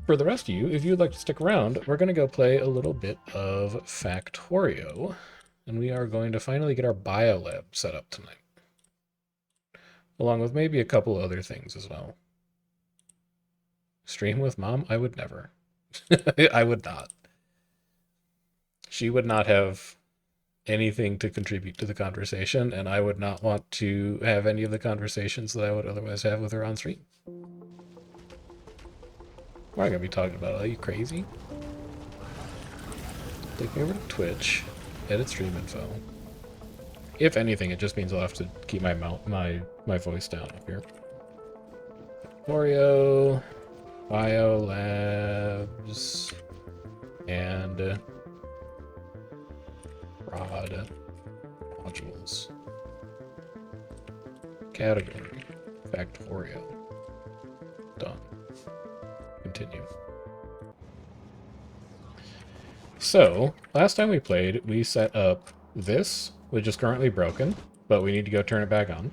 For the rest of you, if you'd like to stick around, we're going to go play a little bit of Factorio, and we are going to finally get our biolab set up tonight, along with maybe a couple other things as well. Stream with mom? I would never. I would not. She would not have anything to contribute to the conversation, and I would not want to have any of the conversations that I would otherwise have with her on stream. What am I going to be talking about? Are you crazy? Take me over to Twitch, edit stream info. If anything, it just means I'll have to keep my voice down up here. Oreo, Biolabs, and Rod modules. Category, Factorio. Done. Continue. So, last time we played, we set up this, which is currently broken, but we need to go turn it back on.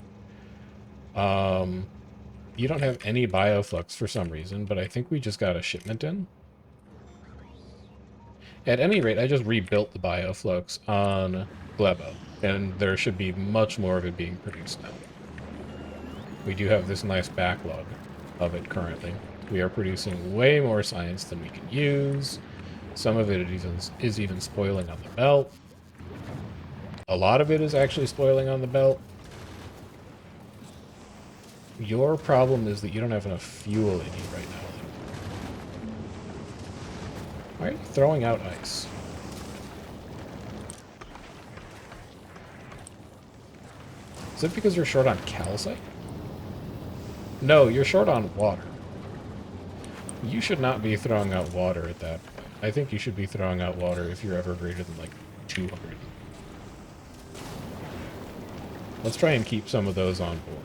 You don't have any bioflux for some reason, but I think we just got a shipment in. At any rate, I just rebuilt the bioflux on Glebo, and there should be much more of it being produced now. We do have this nice backlog of it currently. We are producing way more science than we can use. Some of it is even spoiling on the belt. A lot of it is actually spoiling on the belt. Your problem is that you don't have enough fuel in you right now. Why are you throwing out ice? Is it because you're short on calcite? No, you're short on water. You should not be throwing out water at that point. I think you should be throwing out water if you're ever greater than, like, 200. Let's try and keep some of those on board.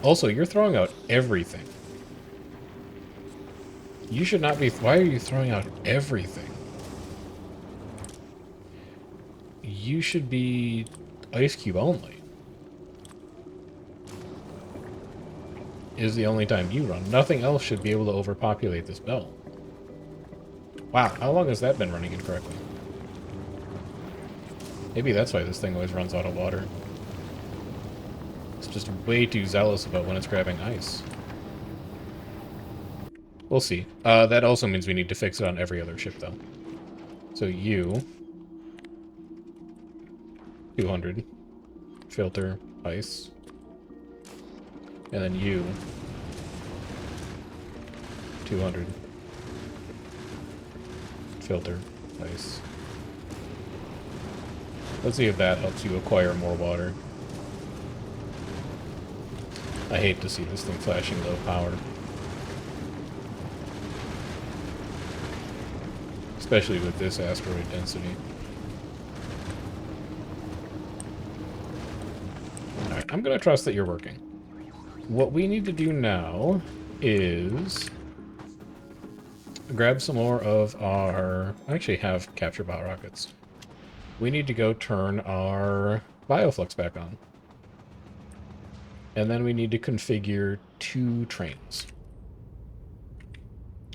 Also, you're throwing out everything. You should not be... Why are you throwing out everything? You should be ice cube only. Is the only time you run. Nothing else should be able to overpopulate this belt. Wow, how long has that been running incorrectly? Maybe that's why this thing always runs out of water. It's just way too zealous about when it's grabbing ice. We'll see. That also means we need to fix it on every other ship, though. So you... 200. Filter, ice. And then you... 200. Filter, ice. Let's see if that helps you acquire more water. I hate to see this thing flashing low power. Especially with this asteroid density. Alright, I'm gonna trust that you're working. What we need to do now is grab some more of our... I actually have capture bot rockets. We need to go turn our bioflux back on. And then we need to configure 2 trains.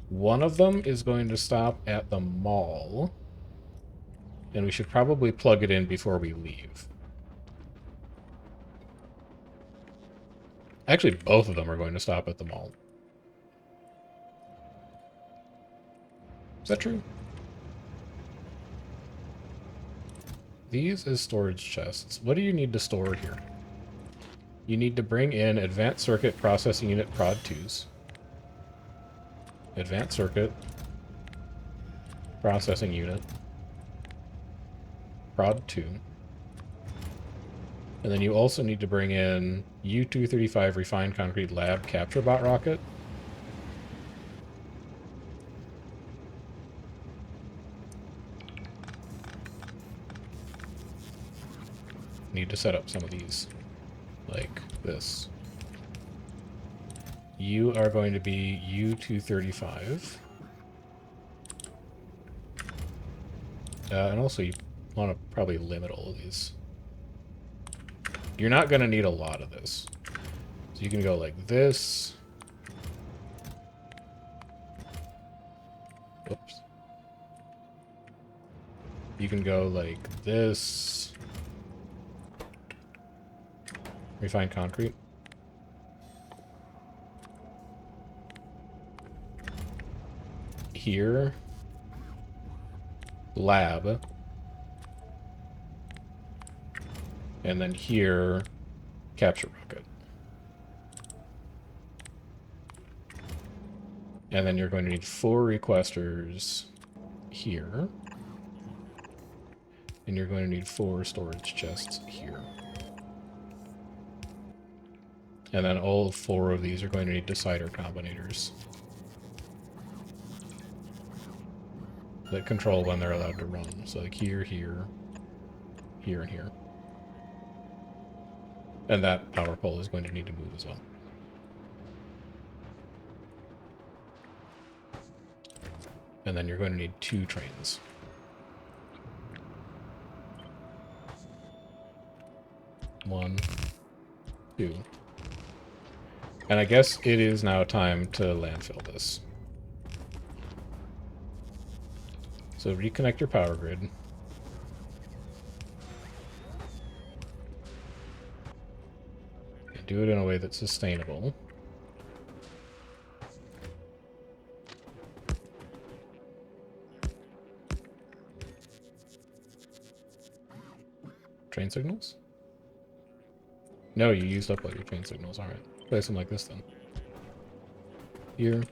One of them is going to stop at the mall. And we should probably plug it in before we leave. Actually, both of them are going to stop at the mall. Is that true? These is storage chests. What do you need to store here? You need to bring in Advanced Circuit Processing Unit Prod 2s. Advanced Circuit Processing Unit Prod 2. And then you also need to bring in U-235 Refined Concrete Lab Capture Bot Rocket. Need to set up some of these. Like this. You are going to be U-235. And also you want to probably limit all of these. You're not going to need a lot of this. So you can go like this. Whoops. You can go like this. Refined concrete. Here. Lab. And then here, capture rocket. And then you're going to need 4 requesters here. And you're going to need 4 storage chests here. And then all 4 of these are going to need decider combinators that control when they're allowed to run. So like here, here, here, and here. And that power pole is going to need to move as well. And then you're going to need 2 trains. One, 2. And I guess it is now time to landfill this. So reconnect your power grid. And do it in a way that's sustainable. Train signals? No, you used up all your train signals. Alright. Place them like this then. Here.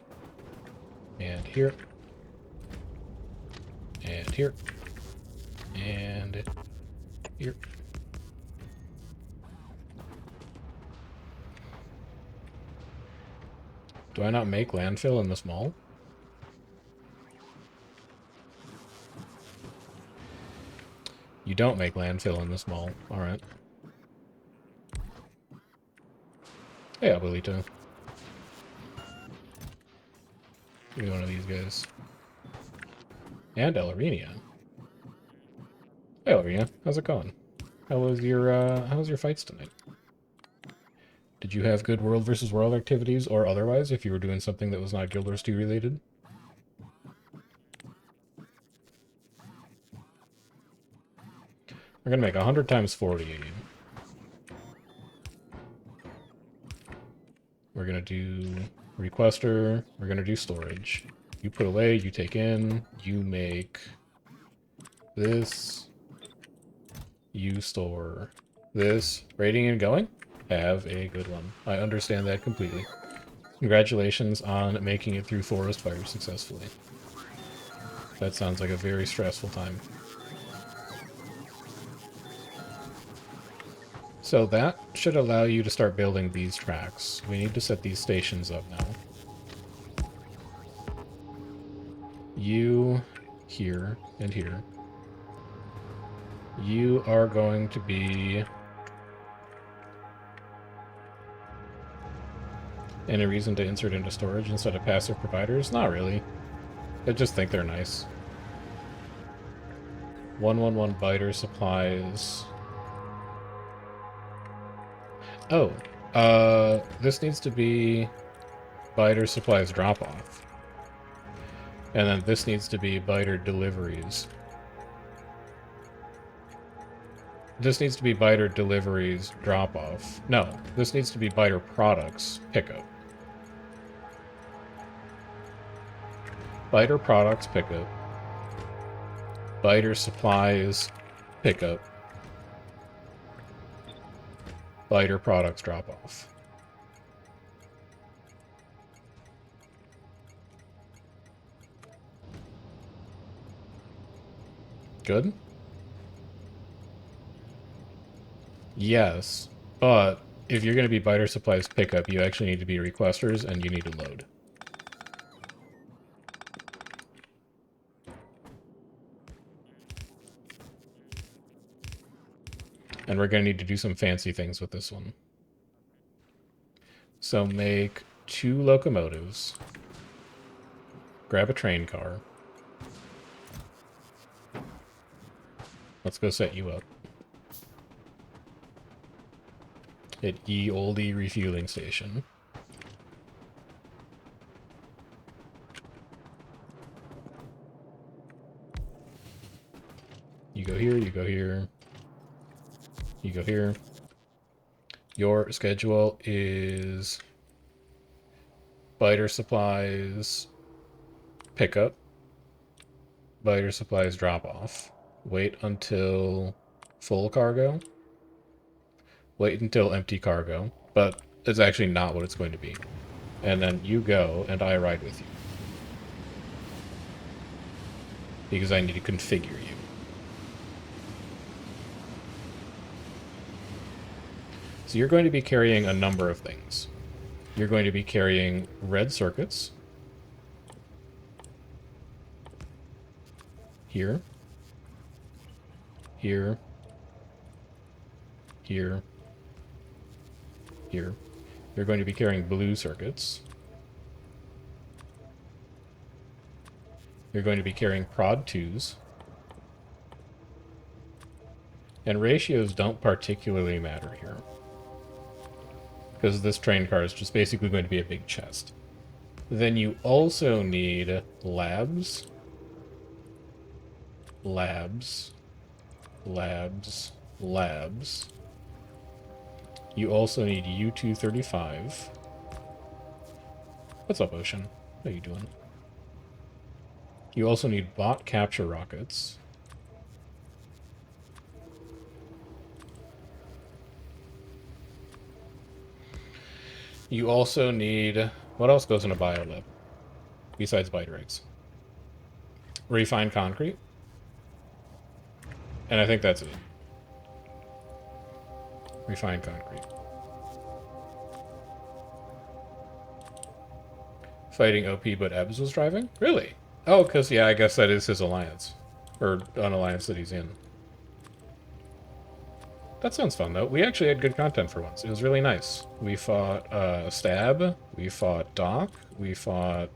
And here. And here. And here. Do I not make landfill in this mall? You don't make landfill in this mall. Alright. Hey, Abuelito. Give me one of these guys. And Elarinia. Hey, Elarinia. How's it going? How was your fights tonight? Did you have good world versus world activities or otherwise if you were doing something that was not Guild Wars 2 related? We're gonna make 100 times 40. We're gonna do requester. We're gonna do storage. You put away, you take in, you make this. You store this. Rating and going? Have a good one. I understand that completely. Congratulations on making it through forest fire successfully. That sounds like a very stressful time. So that should allow you to start building these tracks. We need to set these stations up now. You, here, and here. You are going to be... Any reason to insert into storage instead of passive providers? Not really. I just think they're nice. 111 biter supplies. Oh, this needs to be biter supplies drop-off. And then this needs to be biter deliveries. This needs to be biter deliveries drop-off. No, this needs to be biter products pickup. Biter products pickup. Biter supplies pickup. Biter products drop-off. Good? Yes, but if you're going to be biter supplies pickup, you actually need to be requesters and you need to load. And we're going to need to do some fancy things with this one. So make 2 locomotives. Grab a train car. Let's go set you up. At ye olde refueling station. You go here, you go here. You go here. Your schedule is biter supplies pickup, biter supplies drop off. Wait until full cargo. Wait until empty cargo, but it's actually not what it's going to be. And then you go, and I ride with you. Because I need to configure you. So you're going to be carrying a number of things. You're going to be carrying red circuits. Here. Here. Here. Here. You're going to be carrying blue circuits. You're going to be carrying prod 2s. And ratios don't particularly matter here. Because this train car is just basically going to be a big chest. Then you also need labs. Labs. Labs. Labs. You also need U-235. What's up, Ocean? How you doing? You also need bot capture rockets. You also need... What else goes in a biolab? Besides biter eggs. Refined concrete. And I think that's it. Refined concrete. Fighting OP, but Ebbs was driving? Really? Oh, because, yeah, I guess that is his alliance. Or an alliance that he's in. That sounds fun, though. We actually had good content for once. It was really nice. We fought Stab, we fought Doc, we fought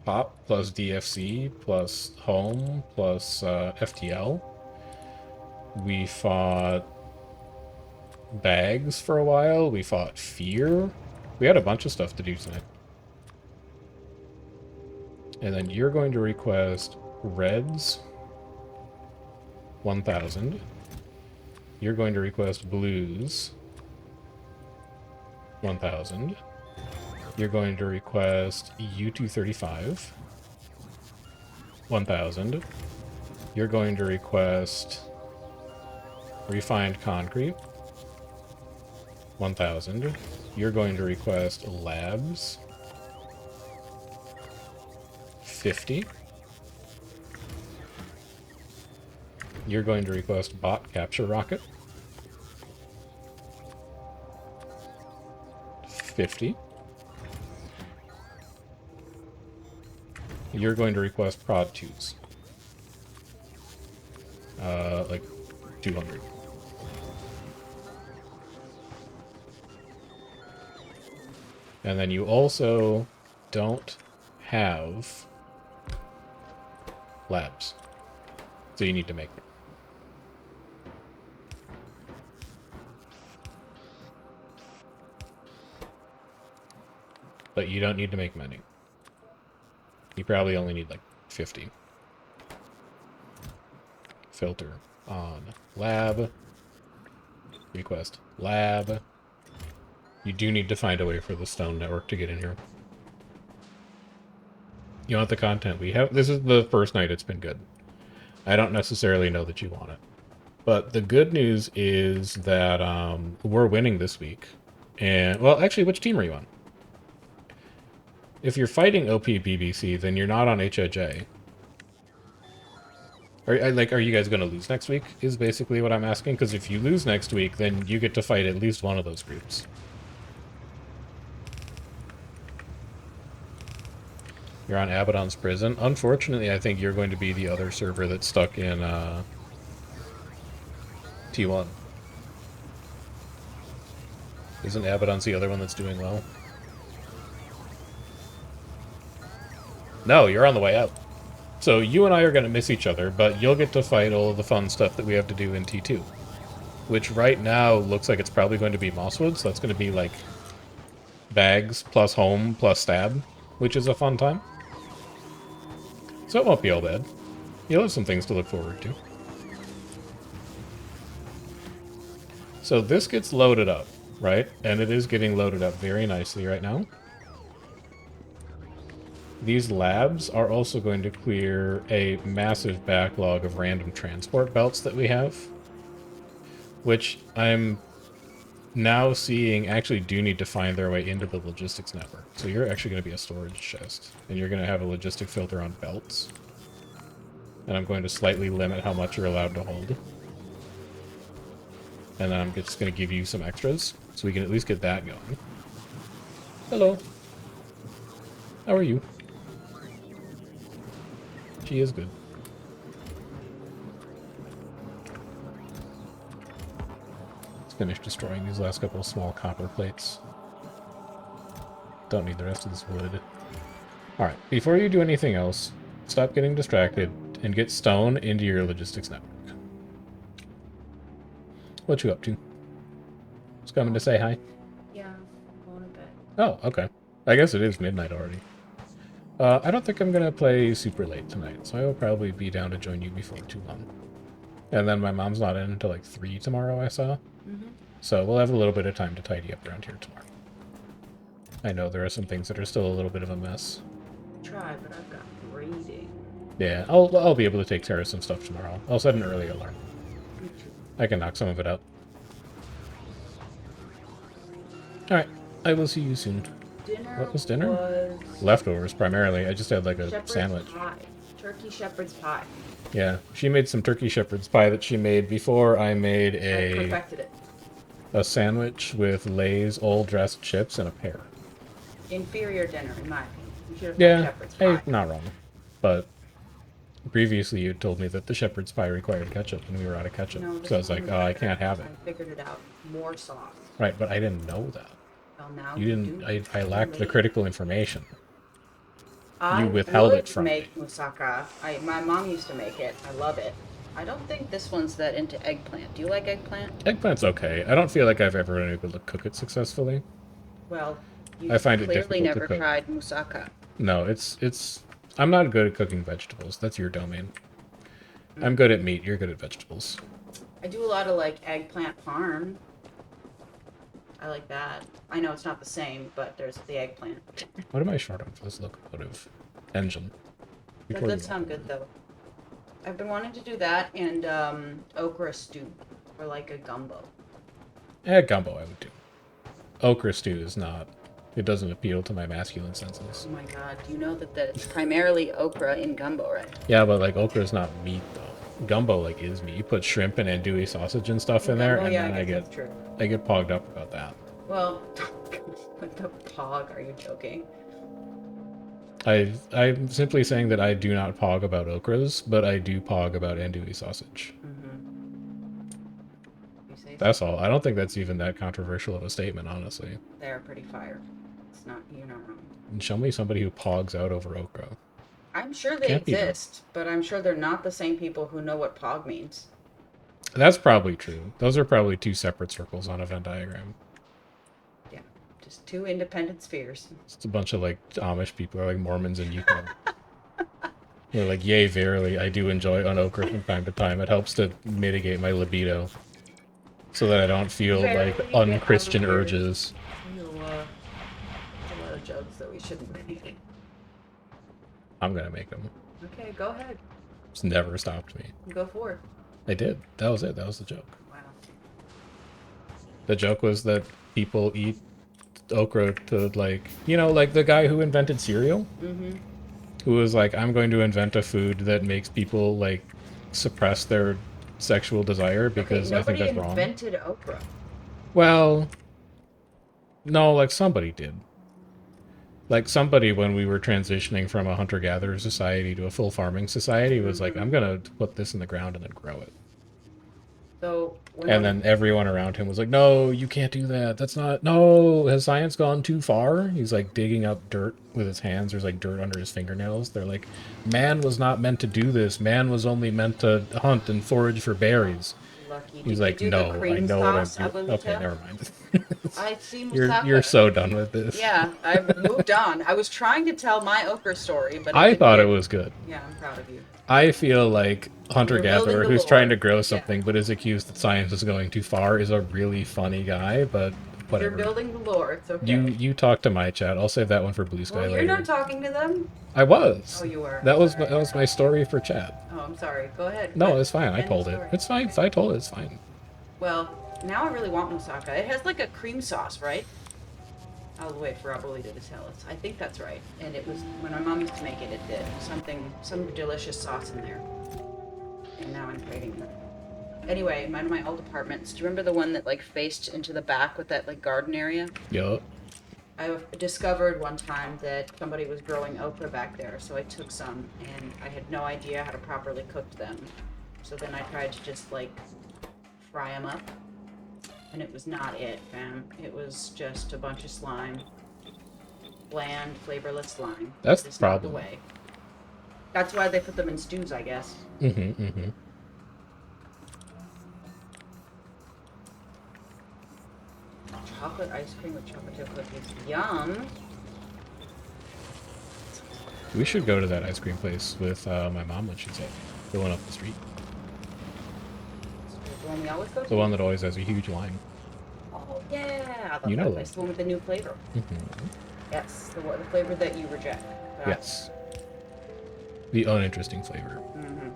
Pop plus DFC plus Home plus FTL. We fought Bags for a while. We fought Fear. We had a bunch of stuff to do tonight. And then you're going to request Reds 1,000. You're going to request Blues 1,000. You're going to request U-235 1,000. You're going to request Refined Concrete 1,000. You're going to request Labs 50. You're going to request Bot Capture Rocket 50. You're going to request Prod 2s. Like 200. And then you also don't have labs. So you need to make them. But you don't need to make many. You probably only need like 50. Filter on lab. Request lab. You do need to find a way for the stone network to get in here. You want the content we have? This is the first night it's been good. I don't necessarily know that you want it. But the good news is that we're winning this week. And, well, actually, which team are you on? If you're fighting OP BBC, then you're not on HOJ. Are you guys going to lose next week, is basically what I'm asking. Because if you lose next week, then you get to fight at least one of those groups. You're on Abaddon's prison. Unfortunately, I think you're going to be the other server that's stuck in T1. Isn't Abaddon's the other one that's doing well? No, you're on the way out. So you and I are going to miss each other, but you'll get to fight all the fun stuff that we have to do in T2. Which right now looks like it's probably going to be Mosswood, so that's going to be like Bags plus Home plus Stab, which is a fun time. So it won't be all bad. You'll have some things to look forward to. So this gets loaded up, right? And it is getting loaded up very nicely right now. These labs are also going to clear a massive backlog of random transport belts that we have, which I'm now seeing actually do need to find their way into the logistics network. So you're actually going to be a storage chest, and you're going to have a logistic filter on belts. And I'm going to slightly limit how much you're allowed to hold. And then I'm just going to give you some extras, so we can at least get that going. Hello. How are you? She is good. Let's finish destroying these last couple of small copper plates. Don't need the rest of this wood. Alright, before you do anything else, stop getting distracted and get stone into your logistics network. What you up to? Just coming to say hi? Yeah, going to bed. Oh, okay. I guess it is midnight already. I don't think I'm going to play super late tonight, so I will probably be down to join you before too long. And then my mom's not in until like 3 tomorrow, I saw. So we'll have a little bit of time to tidy up around here tomorrow. I know there are some things that are still a little bit of a mess. Try, but I've got reading. Yeah, I'll be able to take care of some stuff tomorrow. I'll set an early alarm. I can knock some of it out. Alright, I will see you soon. Dinner What was dinner? was Leftovers, primarily. I just had like a shepherd's sandwich. pie. Turkey shepherd's pie. Yeah, she made some turkey shepherd's pie that she made before I made I perfected it. a sandwich with Lay's old dressed chips and a pear. Inferior dinner, in my opinion. You should have had Yeah, shepherd's hey, pie. not wrong. But previously you told me that the shepherd's pie required ketchup and we were out of ketchup. No, this So I was one like, was oh, I better. can't have it. I figured it out. More sauce. Right, but I didn't know that. Well, now You didn't, do. I lacked the Late. critical information. I withheld would it from make moussaka. My mom used to make it. I love it. I don't think this one's that into eggplant. Do you like eggplant? Eggplant's okay. I don't feel like I've ever been able to cook it successfully. Well, you I find it clearly difficult to never cook. tried moussaka. No, it's... I'm not good at cooking vegetables. That's your domain. I'm good at meat. You're good at vegetables. I do a lot of like eggplant parm. I like that. I know it's not the same, but there's the eggplant. What am I short on for this locomotive engine? That Before does you- sound good though. I've been wanting to do that and okra stew or like a gumbo. Gumbo I would do. Okra stew is not. It doesn't appeal to my masculine senses. Oh my god, do you know that it's primarily okra in gumbo, right? Yeah, but like okra is not meat though. Gumbo like is meat. You put shrimp and andouille sausage and stuff in there, Oh and yeah, then I guess that's true. I get pogged up about that. Well, what the pog? Are you joking? I'm simply saying that I do not pog about okras, but I do pog about andouille sausage. You say That's all. I don't think that's even that controversial of a statement, honestly. they're pretty fire. It's not, you're not wrong. And show me somebody who pogs out over okra. I'm sure they Can't be wrong. exist, but I'm sure they're not the same people who know what pog means. That's probably true. Those are probably two separate circles on a Venn diagram. Yeah, just two independent spheres. It's a bunch of like Amish people or like Mormons in Utah. They're like, yay, verily, I do enjoy on okra from time to time. It helps to mitigate my libido. So that I don't feel like Verily, unchristian we have urges. a lot of jokes that we shouldn't make. I'm gonna make them. Okay, go ahead. It's never stopped me. Go for it. I did. That was it. That was the joke. Wow. The joke was that people eat okra to like, you know, like the guy who invented cereal? Mm-hmm. Who was like, I'm going to invent a food that makes people like suppress their sexual desire because I think that's wrong. Nobody invented okra. Well, no, like somebody did. Like somebody, when we were transitioning from a hunter-gatherer society to a full farming society, was like, I'm gonna put this in the ground and then grow it. So, And then everyone around him was like, no, you can't do that. That's not, no, has science gone too far? He's like digging up dirt with his hands. There's like dirt under his fingernails. They're like, man was not meant to do this. Man was only meant to hunt and forage for berries. lucky. He's Did you like, do the no, I cream know what I'm sauce, doing. Okay, abuelita? never mind. I see You're moussaka. so done with this. Yeah, I've moved on. I was trying to tell my ochre story, but it I didn't thought it get. was good. Yeah, I'm proud of you. I feel like You're building hunter-gatherer the who's trying lore. to grow Yeah, something but is accused that science is going too far is a really funny guy, but you're whatever. building the lore. It's You okay. you talk to my chat. I'll save that one for Blue Well, Sky you're not later. talking to them. I Oh, was. you were. That was Sorry. my story for chat. Oh, I'm sorry. Go ahead. No, What? it's fine. I End the told it. story. It's fine. Okay. I told it. It's fine. Well, now I really want moussaka. It has like a cream sauce, right? I'll wait for Abuelita to tell us. I think that's right. And it was when my mom used to make it. It did some delicious sauce in there. And now I'm craving it. Anyway, one of my old apartments. Do you remember the one that like faced into the back with that like garden area? Yup. I discovered one time that somebody was growing okra back there, so I took some, and I had no idea how to properly cook them. So then I tried to just like fry them up, and it was not it, fam. It was just a bunch of slime, bland, flavorless slime. That's the It's not the problem. way. That's why they put them in stews, I guess. Mm-hmm. Mm-hmm. Chocolate ice cream with chocolate chip cookies. Yum. We should go to that ice cream place with my mom when she's the one up the street. The one we always go to? The one that always has a huge line. Oh yeah, I love You that know place. that. The one with the new flavor. Mm-hmm. Yes, the flavor that you reject. Yes. The uninteresting flavor. Mm-hmm.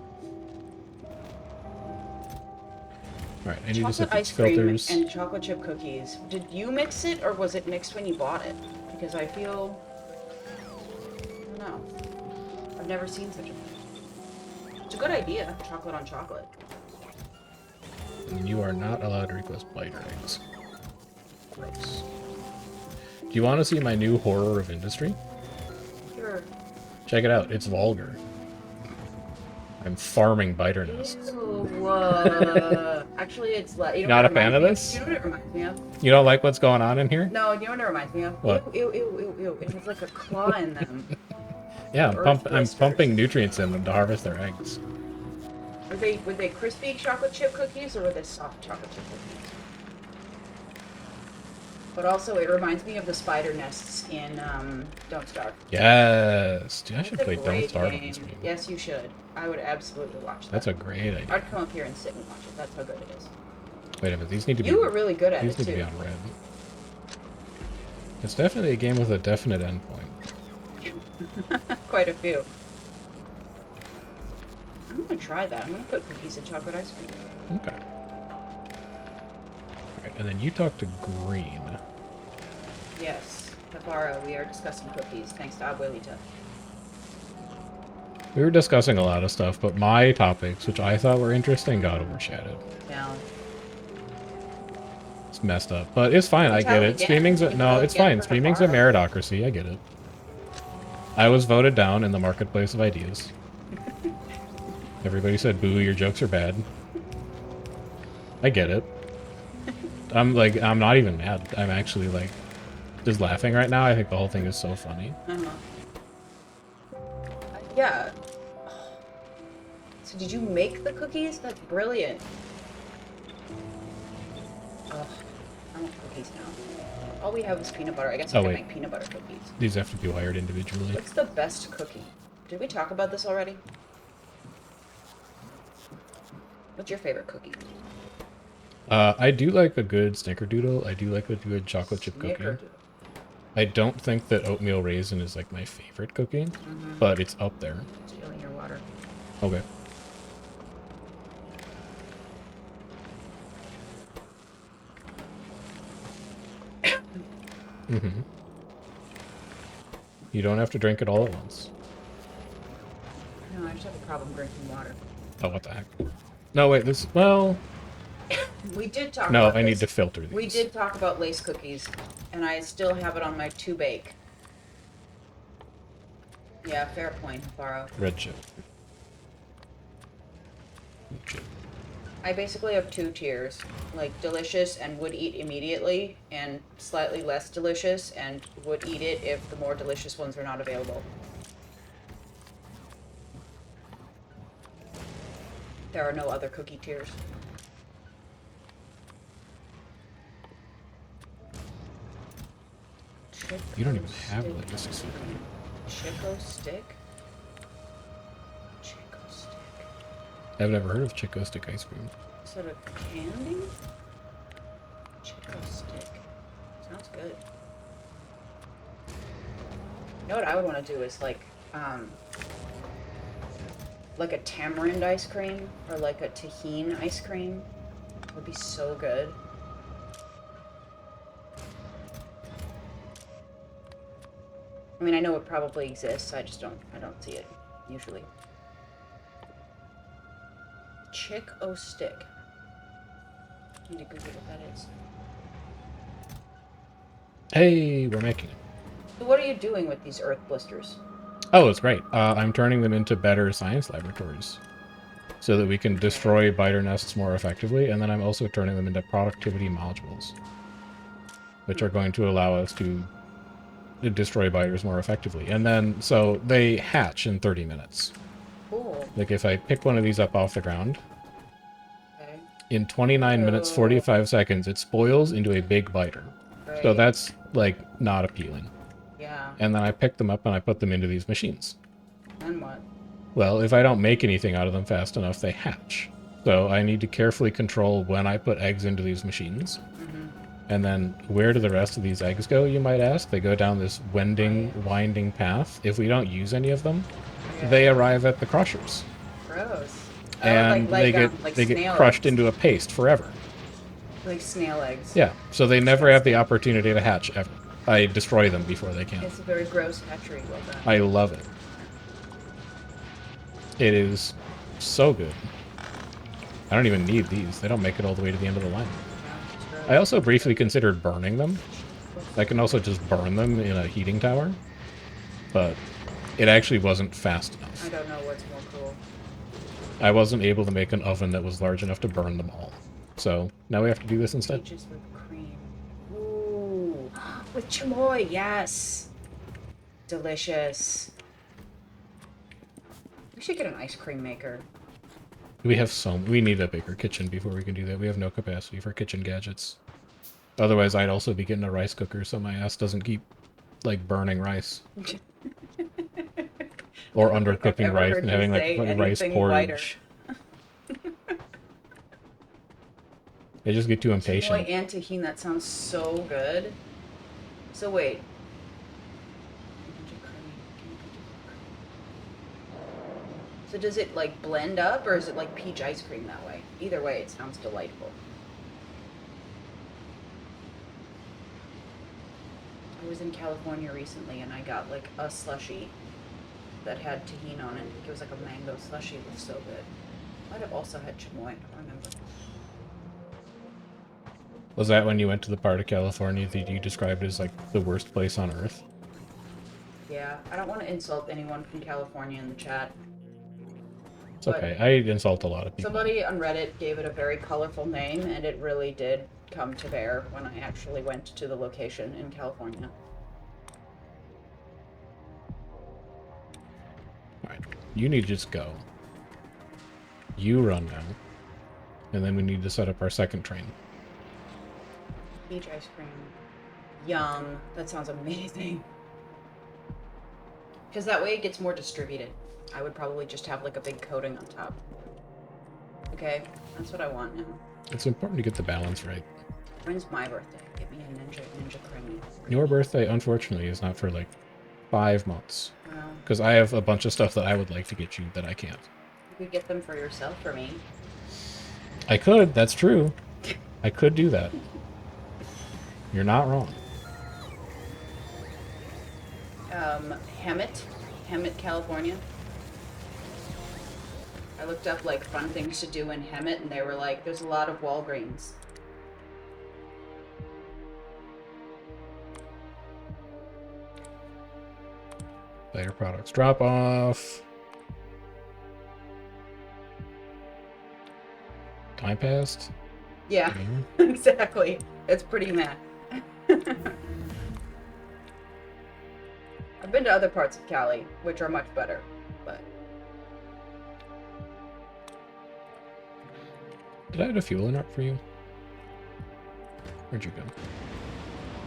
Alright, I need to set Chocolate these ice cream filters. and chocolate chip cookies. Did you mix it, or was it mixed when you bought it? Because I feel, I don't know. I've never seen such a thing. It's a good idea. Chocolate on chocolate. And you are not allowed to request biter eggs. Gross. Do you want to see my new horror of industry? Sure. Check it out. It's vulgar. I'm farming biter nests. Ew. Actually, it's like. Not a fan of this? You know what it reminds me of? You don't like what's going on in here? No, you know what it reminds me of? What? Ew, ew, ew, ew, ew. It has like a claw in them. Yeah, I'm blisters. pumping nutrients in them to harvest their eggs. Were they crispy chocolate chip cookies or were they soft chocolate chip cookies? But also, it reminds me of the spider nests in Don't Starve. Yes. Dude, I should It's a play Don't great Starve game. on stream. Yes, you should. I would absolutely watch that. That's a great idea. I'd come up here and sit and watch it. That's how good it is. Wait a minute, these need to be. You were really good at These it need to too. be on red. It's definitely a game with a definite endpoint. Quite a few. I'm gonna try that. I'm gonna put cookies in chocolate ice cream. Okay. Alright, and then you talk to Green. Yes, Tabara, we are discussing cookies. Thanks to Abuelita. We were discussing a lot of stuff, but my topics, which I thought were interesting, got overshadowed. Now, It's messed up, but it's fine. I get it. Streaming's a, no, it's fine. Streaming's a meritocracy. I get it. I was voted down in the marketplace of ideas. Everybody said, "Boo, your jokes are bad." I get it. I'm not even mad. I'm actually like just laughing right now. I think the whole thing is so funny. Yeah. So did you make the cookies? That's brilliant. Ugh, I want cookies now. All we have is peanut butter. I guess I can make peanut butter cookies. These have to be wired individually. What's the best cookie? Did we talk about this already? What's your favorite cookie? I do like a good snickerdoodle. I do like a good chocolate chip cookie. I don't think that oatmeal raisin is like my favorite cookie, but it's up there. Stealing your water. Okay. Mm-hmm. You don't have to drink it all at once. No, I just have a problem drinking water. Oh, what the heck? No, wait, this... Well... We did talk No, about I this. need to filter these. We did talk about lace cookies, and I still have it on my to-bake. Yeah, fair point, Faro. Red chip. Chip. I basically have two tiers, like delicious and would eat immediately, and slightly less delicious and would eat it if the more delicious ones are not available. There are no other cookie tiers. You don't even Chico have stick legacy ice soup. cream. Chico stick? Chico stick. I've never heard of Chico stick ice cream. Is it a candy? Chico stick. Sounds good. You know what I would want to do is like a tamarind ice cream or like a tahini ice cream. Would be so good. I mean, I know it probably exists. I don't see it usually. Chick-O stick. Need to Google what that is. Hey, we're making it. So what are you doing with these earth blisters? Oh, it's great. I'm turning them into better science laboratories so that we can destroy biter nests more effectively, and then I'm also turning them into productivity modules, which are going to allow us to destroy biters more effectively. And then, so they hatch in 30 minutes. Cool. Like if I pick one of these up off the ground, Okay. in 29 minutes, 45 seconds, it spoils into a big biter. Right. So that's, like, not appealing. Yeah. And then I pick them up and I put them into these machines. And what? Well, if I don't make anything out of them fast enough, they hatch. So I need to carefully control when I put eggs into these machines. Mm-hmm. And then where do the rest of these eggs go, you might ask? They go down this winding path. If we don't use any of them, they arrive at the crushers. Gross. And they get crushed into a paste forever. Like snail eggs. Yeah, so they never have the opportunity to hatch ever. I destroy them before they can. It's a very gross hatchery. Well done. I love it. It is so good. I don't even need these. They don't make it all the way to the end of the line. I also briefly considered burning them. I can also just burn them in a heating tower. But it actually wasn't fast enough. I don't know what's more cool. I wasn't able to make an oven that was large enough to burn them all. So now we have to do this instead. Peaches with cream. Ooh. With chamoy, yes. Delicious. We should get an ice cream maker. We need a bigger kitchen before we can do that. We have no capacity for kitchen gadgets. Otherwise, I'd also be getting a rice cooker so my ass doesn't keep, like, burning rice. Or undercooking rice and having, like, rice porridge. I just get too impatient. Chamoy and tahini, that sounds so good. So wait. So does it like blend up or is it like peach ice cream that way? Either way, it sounds delightful. I was in California recently and I got like a slushie that had tahini on it. It was like a mango slushie. It was so good. Might have also had chamoy, I don't remember. Was that when you went to the part of California that you described as, like, the worst place on Earth? Yeah, I don't want to insult anyone from California in the chat. It's okay. I insult a lot of people. Somebody on Reddit gave it a very colorful name, and it really did come to bear when I actually went to the location in California. Alright. You need to just go. You run now. And then we need to set up our second train. Peach ice cream. Yum. That sounds amazing. Because that way it gets more distributed. I would probably just have like a big coating on top. Okay, that's what I want now. It's important to get the balance right. When's my birthday? Get me a ninja creamy. Your birthday, unfortunately, is not for like 5 months. Well, Because I have a bunch of stuff that I would like to get you that I can't. you could get them for yourself for me. I could, that's true. I could do that. You're not wrong. Hemet, California. I looked up like fun things to do in Hemet and they were like, there's a lot of Walgreens. Later products drop off. Time passed? Yeah, exactly. It's pretty mad. I've been to other parts of Cali, which are much better, but... Did I have a fuel in up for you? Where'd you go?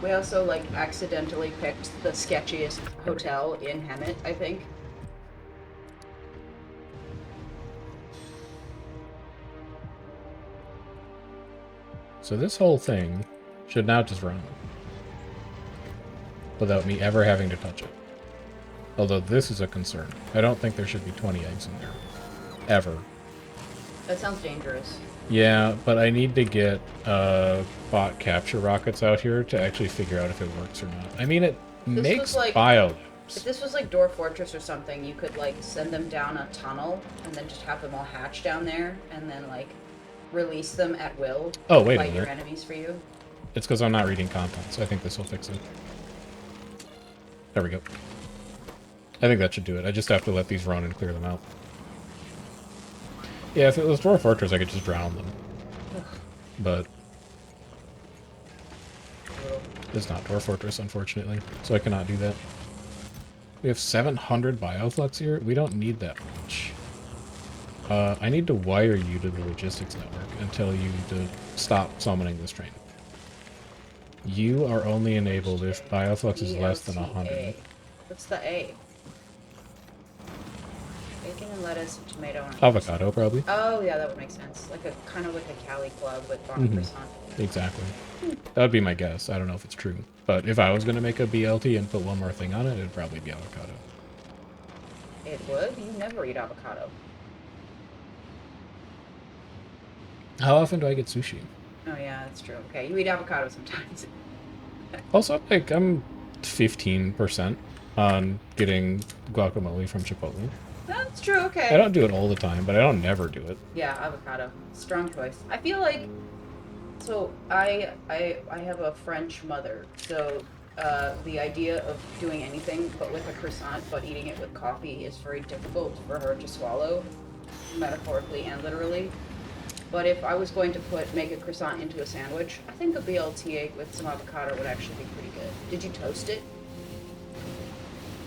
We also, like, accidentally picked the sketchiest There we go. hotel in Hemet, I think. So this whole thing should now just run without me ever having to touch it. Although this is a concern. I don't think there should be 20 eggs in there. Ever. That sounds dangerous. Yeah, but I need to get bot capture rockets out here to actually figure out if it works or not. I mean, it This makes was like... If biolabs. this was like Dwarf Fortress or something, you could, like, send them down a tunnel and then just have them all hatch down there and then, like, release them at will. Oh, wait a fight your minute. enemies for you. It's because I'm not reading content, so I think this will fix it. There we go. I think that should do it. I just have to let these run and clear them out. Yeah, if it was Dwarf Fortress, I could just drown them. But it's not Dwarf Fortress, unfortunately, so I cannot do that. We have 700 bioflux here. We don't need that much. I need to wire you to the logistics network and tell you to stop summoning this train. You are only enabled if bioflux is less than 100. What's the A? Bacon and lettuce and tomato and Avocado, probably. Oh yeah, that would make sense. Like a kind of like a Cali club with bomb croissant. Exactly. That would be my guess. I don't know if it's true. But if I was going to make a BLT and put one more thing on it, it'd probably be avocado. It would? You never eat avocado. How often do I get sushi? Oh yeah, that's true. Okay, you eat avocado sometimes. Also, like, I'm 15% on getting guacamole from Chipotle. That's true, okay. I don't do it all the time, but I don't never do it. Yeah, avocado. Strong choice. I feel like... So, I have a French mother, so the idea of doing anything but with a croissant, but eating it with coffee is very difficult for her to swallow, metaphorically and literally. But if I was going to make a croissant into a sandwich, I think a BLT with some avocado would actually be pretty good. Did you toast it?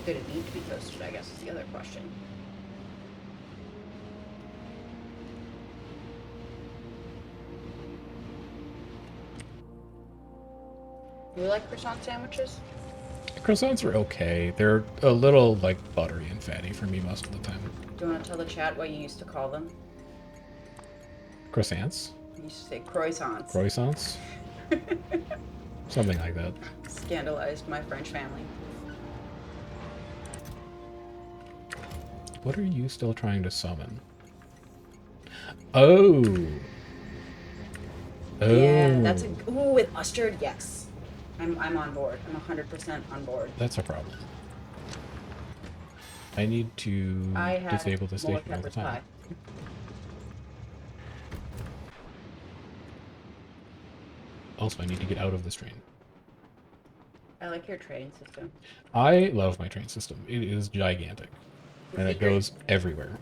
Did it need to be toasted, I guess, is the other question. You like croissant sandwiches? Croissants are okay. They're a little, like, buttery and fatty for me most of the time. Do you want to tell the chat what you used to call them? Croissants? You used to say croissants. Croissants? Something like that. Scandalized my French family. What are you still trying to summon? Oh! Oh! Yeah, that's a... Ooh, with mustard, yes. I'm on board. I'm 100% on board. That's a problem. I need to disable the station all the time. Pie. Also, I need to get out of this train. I like your train system. I love my train system. It is gigantic. And it goes everywhere.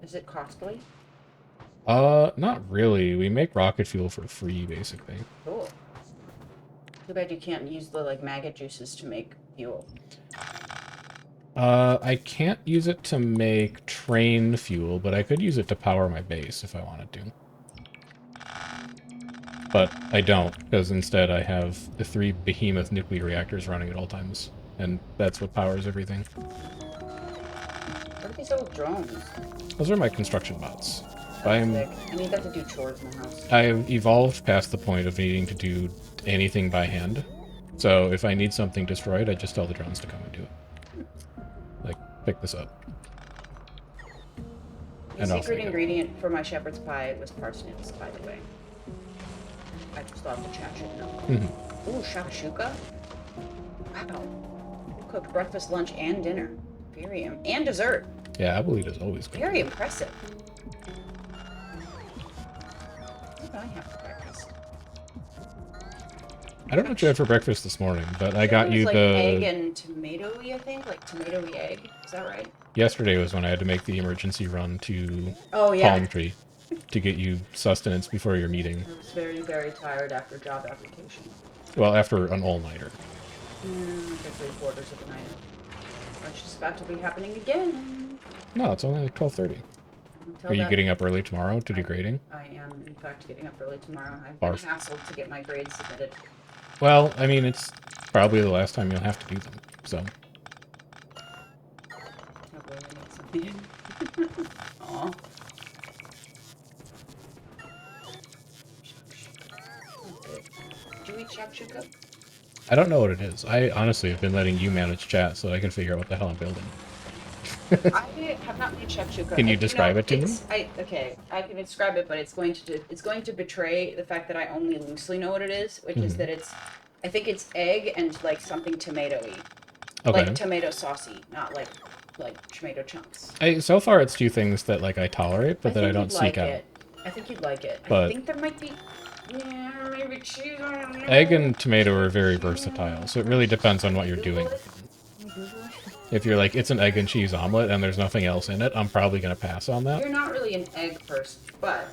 Is it costly? Not really. We make rocket fuel for free, basically. Cool. Too bad you can't use the, like, maggot juices to make fuel. I can't use it to make train fuel, but I could use it to power my base if I wanted to. But I don't, because instead I have the 3 behemoth nuclear reactors running at all times, and that's what powers everything. What are these little drones? Those are my construction bots. Sick. I need that to do chores in the house. I've evolved past the point of needing to do anything by hand. So if I need something destroyed, I just tell the drones to come and do it. Like, pick this up. The secret ingredient for my shepherd's pie was parsnips, by the way. I just thought the chat should know. Ooh, shakshuka? Wow. You cooked breakfast, lunch, and dinner. And dessert. Yeah, Abuelita's is always good. Very impressive. What did I have for breakfast? I don't know what you had for breakfast this morning, but I got you like the... egg and tomatoey, I think? Like tomatoey egg? Is that right? Yesterday was when I had to make the emergency run to Palm Tree to get you sustenance before your meeting. I was very, very tired after job application. Well, after an all-nighter. Like 3/4 of the night. Which is about to be happening again. No, it's only like 12:30. Until Are you that, getting up early tomorrow to do I, grading? I am, in fact, getting up early tomorrow. I've been Barf. hassled to get my grades submitted. Well, I mean, it's probably the last time you'll have to do them, so. Oh boy, I need something. Aw. Do you eat shakshuka? I don't know what it is. I honestly have been letting you manage chat so I can figure out what the hell I'm building. I have not made shakshuka. Can you You know, describe it to me? okay, I can describe it, but it's going to betray the fact that I only loosely know what it is, which is Hmm. that I think it's egg and like something tomatoey, like Okay. tomato saucy, not like tomato chunks. So far it's two things that like I tolerate, I but that I think don't you'd seek like out. it. I think you'd like it. I But think there might be, yeah, maybe cheese. I don't egg know. and tomato are very Cheese. versatile, so it really depends on what you're Google doing. it. Can you Google it? If you're like, it's an egg and cheese omelet and there's nothing else in it, I'm probably going to pass on that. You're not really an egg person, but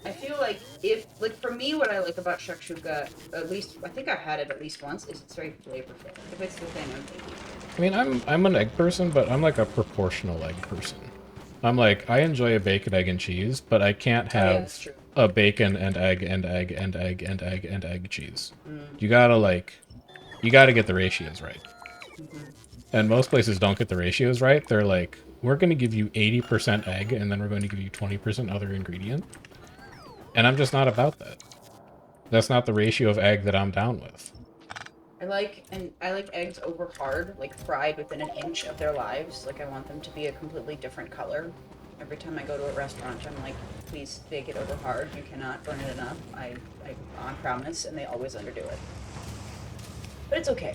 I feel like if, like, for me, what I like about shakshuka, at least, I think I've had it at least once, is it's very flavorful. If it's the thing I'm thinking. I mean, I'm an egg person, but I'm like a proportional egg person. I'm like, I enjoy a bacon, egg, and cheese, but I can't Oh yeah, that's have true. a bacon and egg and egg and egg and egg and egg cheese. Mm, You gotta get the ratios right. hmm. And most places don't get the ratios right. They're like, we're going to give you 80% egg, and then we're going to give you 20% other ingredient. And I'm just not about that. That's not the ratio of egg that I'm down with. I like eggs over hard, like fried within an inch of their lives. Like I want them to be a completely different color. Every time I go to a restaurant, I'm like, please bake it over hard. You cannot burn it enough. I promise, and they always underdo it. But it's okay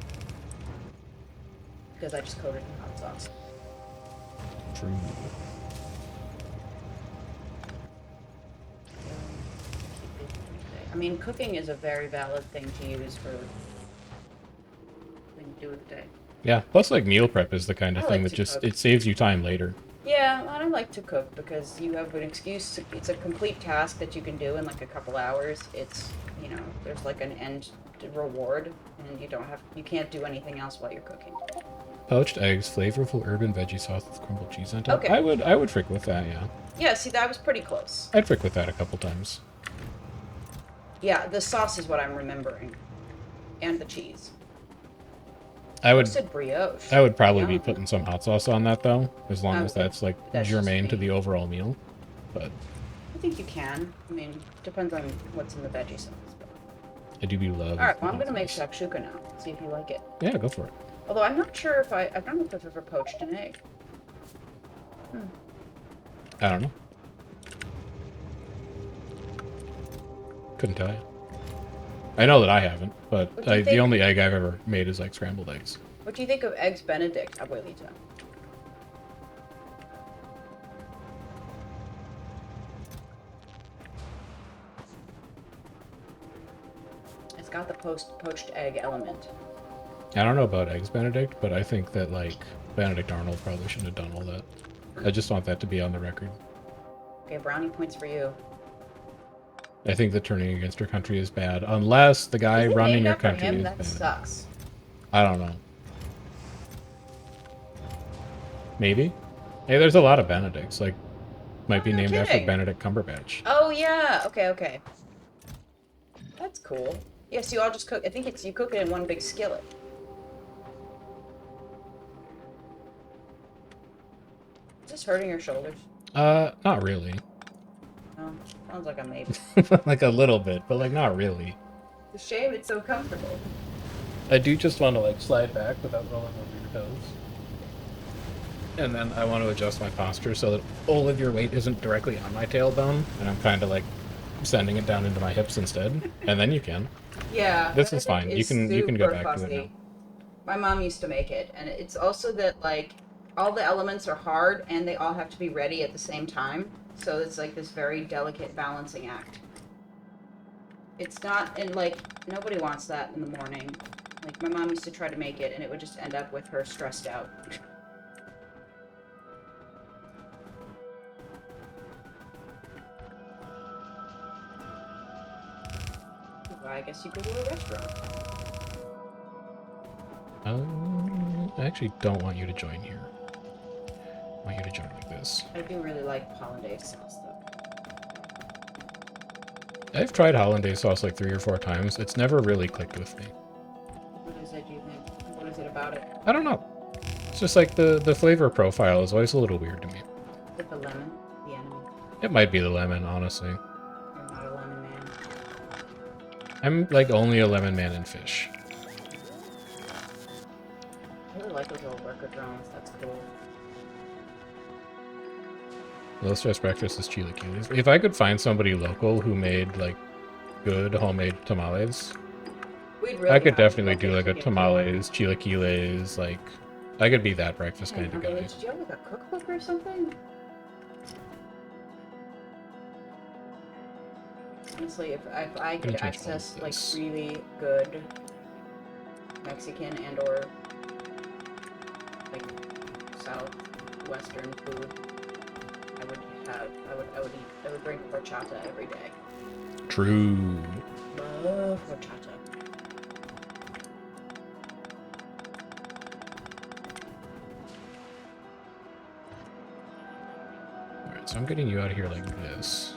because I just coat it in hot sauce. True. I mean, cooking is a very valid thing to use for thing to do with the day. Yeah, plus like meal prep is the kind of I thing like that to just, cook. it saves you time later. Yeah, and I like to cook because you have an excuse. It's a complete task that you can do in like a couple hours. It's, you know, there's like an end reward, and you can't do anything else while you're cooking. Poached eggs, flavorful herb and veggie sauce with crumbled cheese on top. Okay. I would frick with that, yeah. Yeah, see, that was pretty close. I'd frick with that a couple times. Yeah, the sauce is what I'm remembering, and the cheese. I You would said brioche. I would probably be Yum. putting some hot sauce on that though, as long as Okay, that's like that's just germane to me. the overall meal. But I think you can. I mean, depends on what's in the veggie sauce. But... I do be love. All right, well, I'm hot gonna make sauce. shakshuka now. See if you like it. Yeah, go for it. Although I'm not sure if I don't know if I've ever poached an egg. I don't know. Couldn't tell you. I know that I haven't, but What do you the think? only egg I've ever made is like scrambled eggs. What do you think of eggs Benedict, abuelita? It's got the poached egg element. I don't know about eggs Benedict, but I think that like Benedict Arnold probably shouldn't have done all that. I just want that to be on the record. Okay, brownie points for you. I think that turning against your country is bad, unless the guy Is it running named your after country him? is That bad. sucks. I don't know. Maybe. Hey, there's a lot of Benedicts. Like, might be Oh, no named after kidding. Benedict Cumberbatch. Oh yeah. Okay. Okay. That's cool. Yeah. So you all just cook. I think you cook it in one big skillet. Is this hurting your shoulders? Not really. Oh, sounds like a maybe. Like a little bit, but like not really. It's a shame it's so comfortable. I do just want to like slide back without rolling over your toes. And then I want to adjust my posture so that all of your weight isn't directly on my tailbone, and I'm kind of like sending it down into my hips instead. And then you can. Yeah. This is Benedict fine. is You can go super back to it fussy. now. My mom used to make it, and it's also that like all the elements are hard and they all have to be ready at the same time. So it's like this very delicate balancing act. It's not, and like nobody wants that in the morning. Like my mom used to try to make it, and it would just end up with her stressed out. Well, I guess you go to a restaurant. I actually don't want you to join here. I want you to jump like this. I do really like hollandaise sauce, though. I've tried hollandaise sauce like 3 or 4 times. It's never really clicked with me. What is it, do you think? What is it about it? I don't know. It's just like the flavor profile is always a little weird to me. With the lemon, the enemy. It might be the lemon, honestly. You're not a lemon man. I'm like only a lemon man in fish. I really like those little worker drones. That's cool. Low stress breakfast is chilaquiles. If I could find somebody local who made like good homemade tamales, We'd really I could have to definitely look do like into a it. tamales, chilaquiles, like I could be that breakfast Hey, kind of Uncle guy. Rich, did you have like a cookbook or something? Honestly, if I could Gonna change all of access like this. really good Mexican and or like southwestern food, I would drink horchata every day. True. Love horchata. Alright, so I'm getting you out of here like this.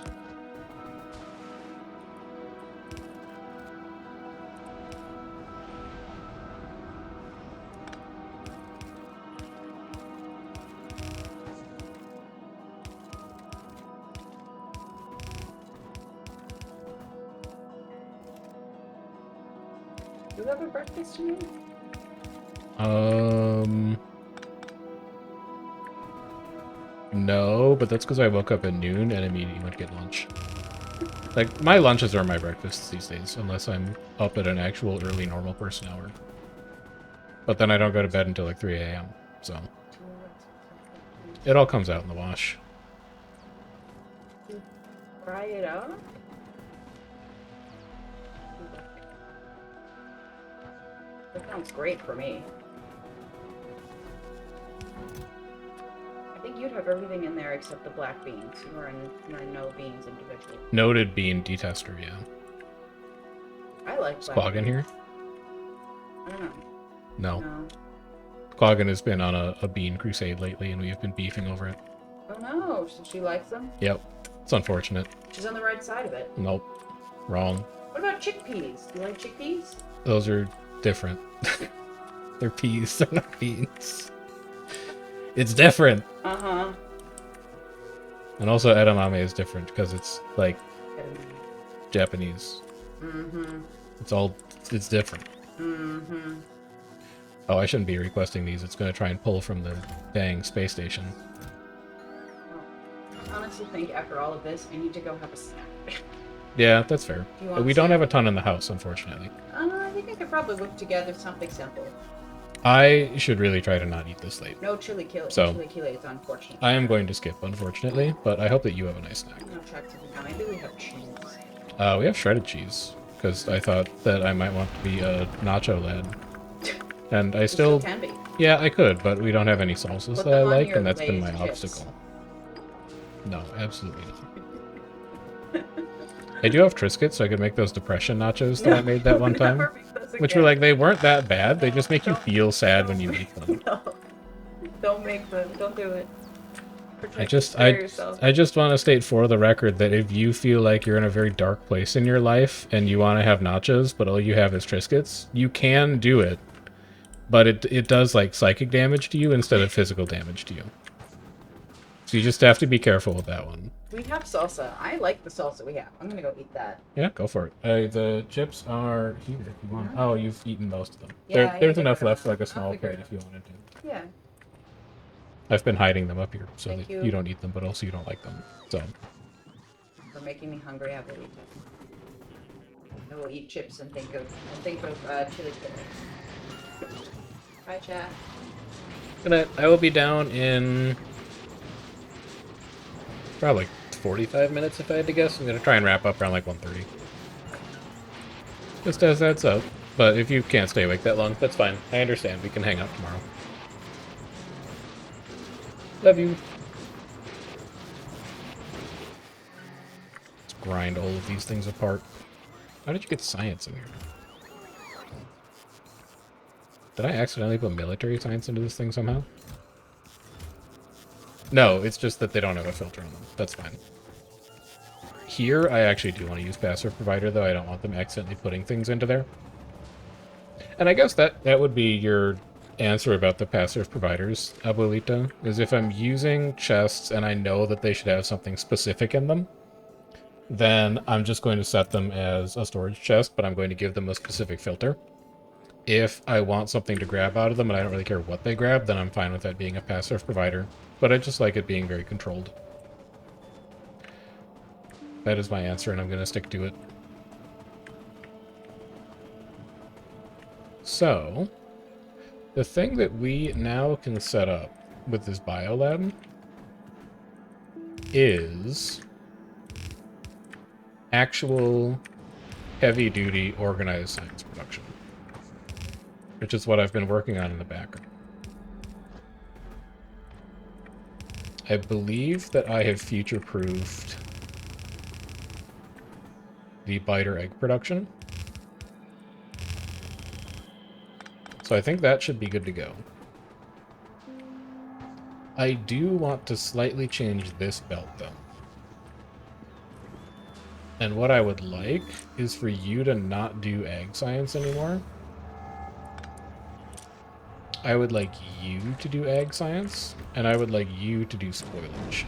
Do you have a breakfast tonight? No, but that's because I woke up at noon and immediately went to get lunch. Like, my lunches are my breakfasts these days, unless I'm up at an actual early normal person hour. But then I don't go to bed until like 3 a.m., so it all comes out in the wash. Fry it up? That sounds great for me. I think you'd have everything in there except the black beans. You are in no beans individually. Noted bean detester, yeah. I like Is black Quaggan beans. here? I don't know. No. No. Quaggan has been on a bean crusade lately, and we've been beefing over it. Oh no, so she likes them? Yep. It's unfortunate. She's on the right side of it. Nope. Wrong. What about chickpeas? Do you like chickpeas? Those are different. They're peas, they're not beans. It's different. Uh-huh. And also edamame is different because it's like Japanese. Mm-hmm. It's different. Mm-hmm. Oh, I shouldn't be requesting these. It's going to try and pull from the dang space station. I honestly think after all of this, I need to go have a snack. Yeah, that's fair. Do you want But we to don't see? have a ton in the house, unfortunately. I think I could probably whip together something simple. I should really try to not eat this late. No chili So- chilaquiles, unfortunately. I am going to skip, unfortunately, but I hope that you have a nice snack. I'm gonna try to do maybe we have cheese. We have shredded cheese, because I thought that I might want to be a nacho lad. And I We still... can be. Yeah, I could, but we don't have any salsas Put that I them on like, your and that's been my Lay's chips. obstacle. No, absolutely not. I do have Triscuits, so I could make those depression nachos that I made that one time. Never make those Which were again. like, they weren't that bad, they just make you feel sad when you make them. No. Don't make them. Don't do it. I Spare yourself. just want to state for the record that if you feel like you're in a very dark place in your life and you want to have nachos, but all you have is Triscuits, you can do it. But it does like psychic damage to you instead of physical damage to you. So you just have to be careful with that one. We have salsa. I like the salsa we have. I'm gonna go eat that. Yeah, go for it. The chips are here if you want. Oh, you've eaten most of them. Yeah, I There's ate enough it. left for like a I'll small figure plate it if you wanted to. Yeah. I've been hiding them up here so Thank that you. you don't eat them, but also you don't like them. So, For making me hungry, I will eat it. I will eat chips and think of chili chili. Bye, chat. I will be down in probably 45 minutes if I had to guess. I'm gonna try and wrap up around like 1:30. Just as that's up. But if you can't stay awake that long, that's fine. I understand. We can hang out tomorrow. Love you. Let's grind all of these things apart. How did you get science in here? Did I accidentally put military science into this thing somehow? No, it's just that they don't have a filter on them. That's fine. Here, I actually do want to use passive provider, though. I don't want them accidentally putting things into there. And I guess that would be your answer about the passive providers, Abuelita, is if I'm using chests and I know that they should have something specific in them, then I'm just going to set them as a storage chest, but I'm going to give them a specific filter. If I want something to grab out of them and I don't really care what they grab, then I'm fine with that being a passive provider. But I just like it being very controlled. That is my answer, and I'm going to stick to it. So, the thing that we now can set up with this biolab is actual heavy-duty organized science production, which is what I've been working on in the background. I believe that I have future-proofed the biter egg production. So I think that should be good to go. I do want to slightly change this belt, though. And what I would like is for you to not do ag science anymore. I would like you to do ag science, and I would like you to do spoilage.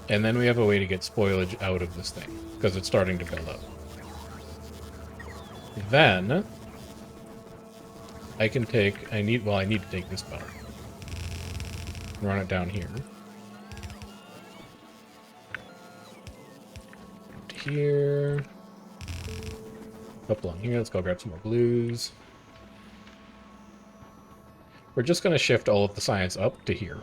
And then we have a way to get spoilage out of this thing, because it's starting to build up. Then, I can take, I need to take this belt. Run it down here. Here. Up along here, let's go grab some more blues. We're just going to shift all of the science up to here.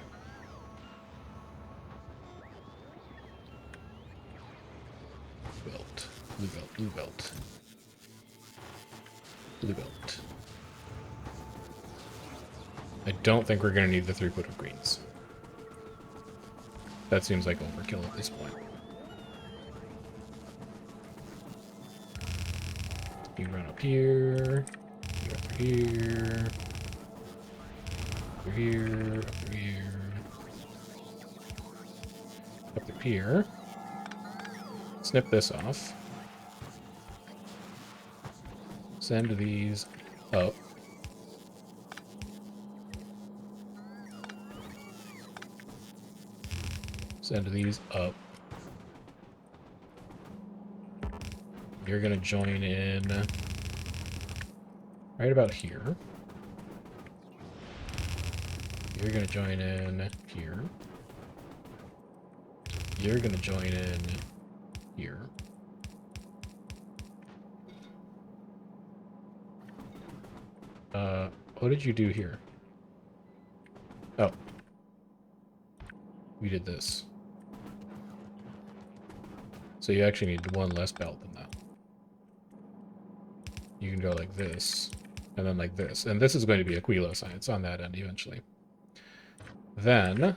Belt, blue belt, blue belt. Blue belt. I don't think we're going to need the throughput of greens. That seems like overkill at this point. You run up here, you run through here, through here, up through here, up through here. Snip this off. Send these up. Send these up. You're gonna join in right about here. You're gonna join in here. You're gonna join in here. What did you do here? Oh. We did this. So you actually need one less belt than that. You can go like this, and then like this. And this is going to be a Quilo science on that end eventually. Then,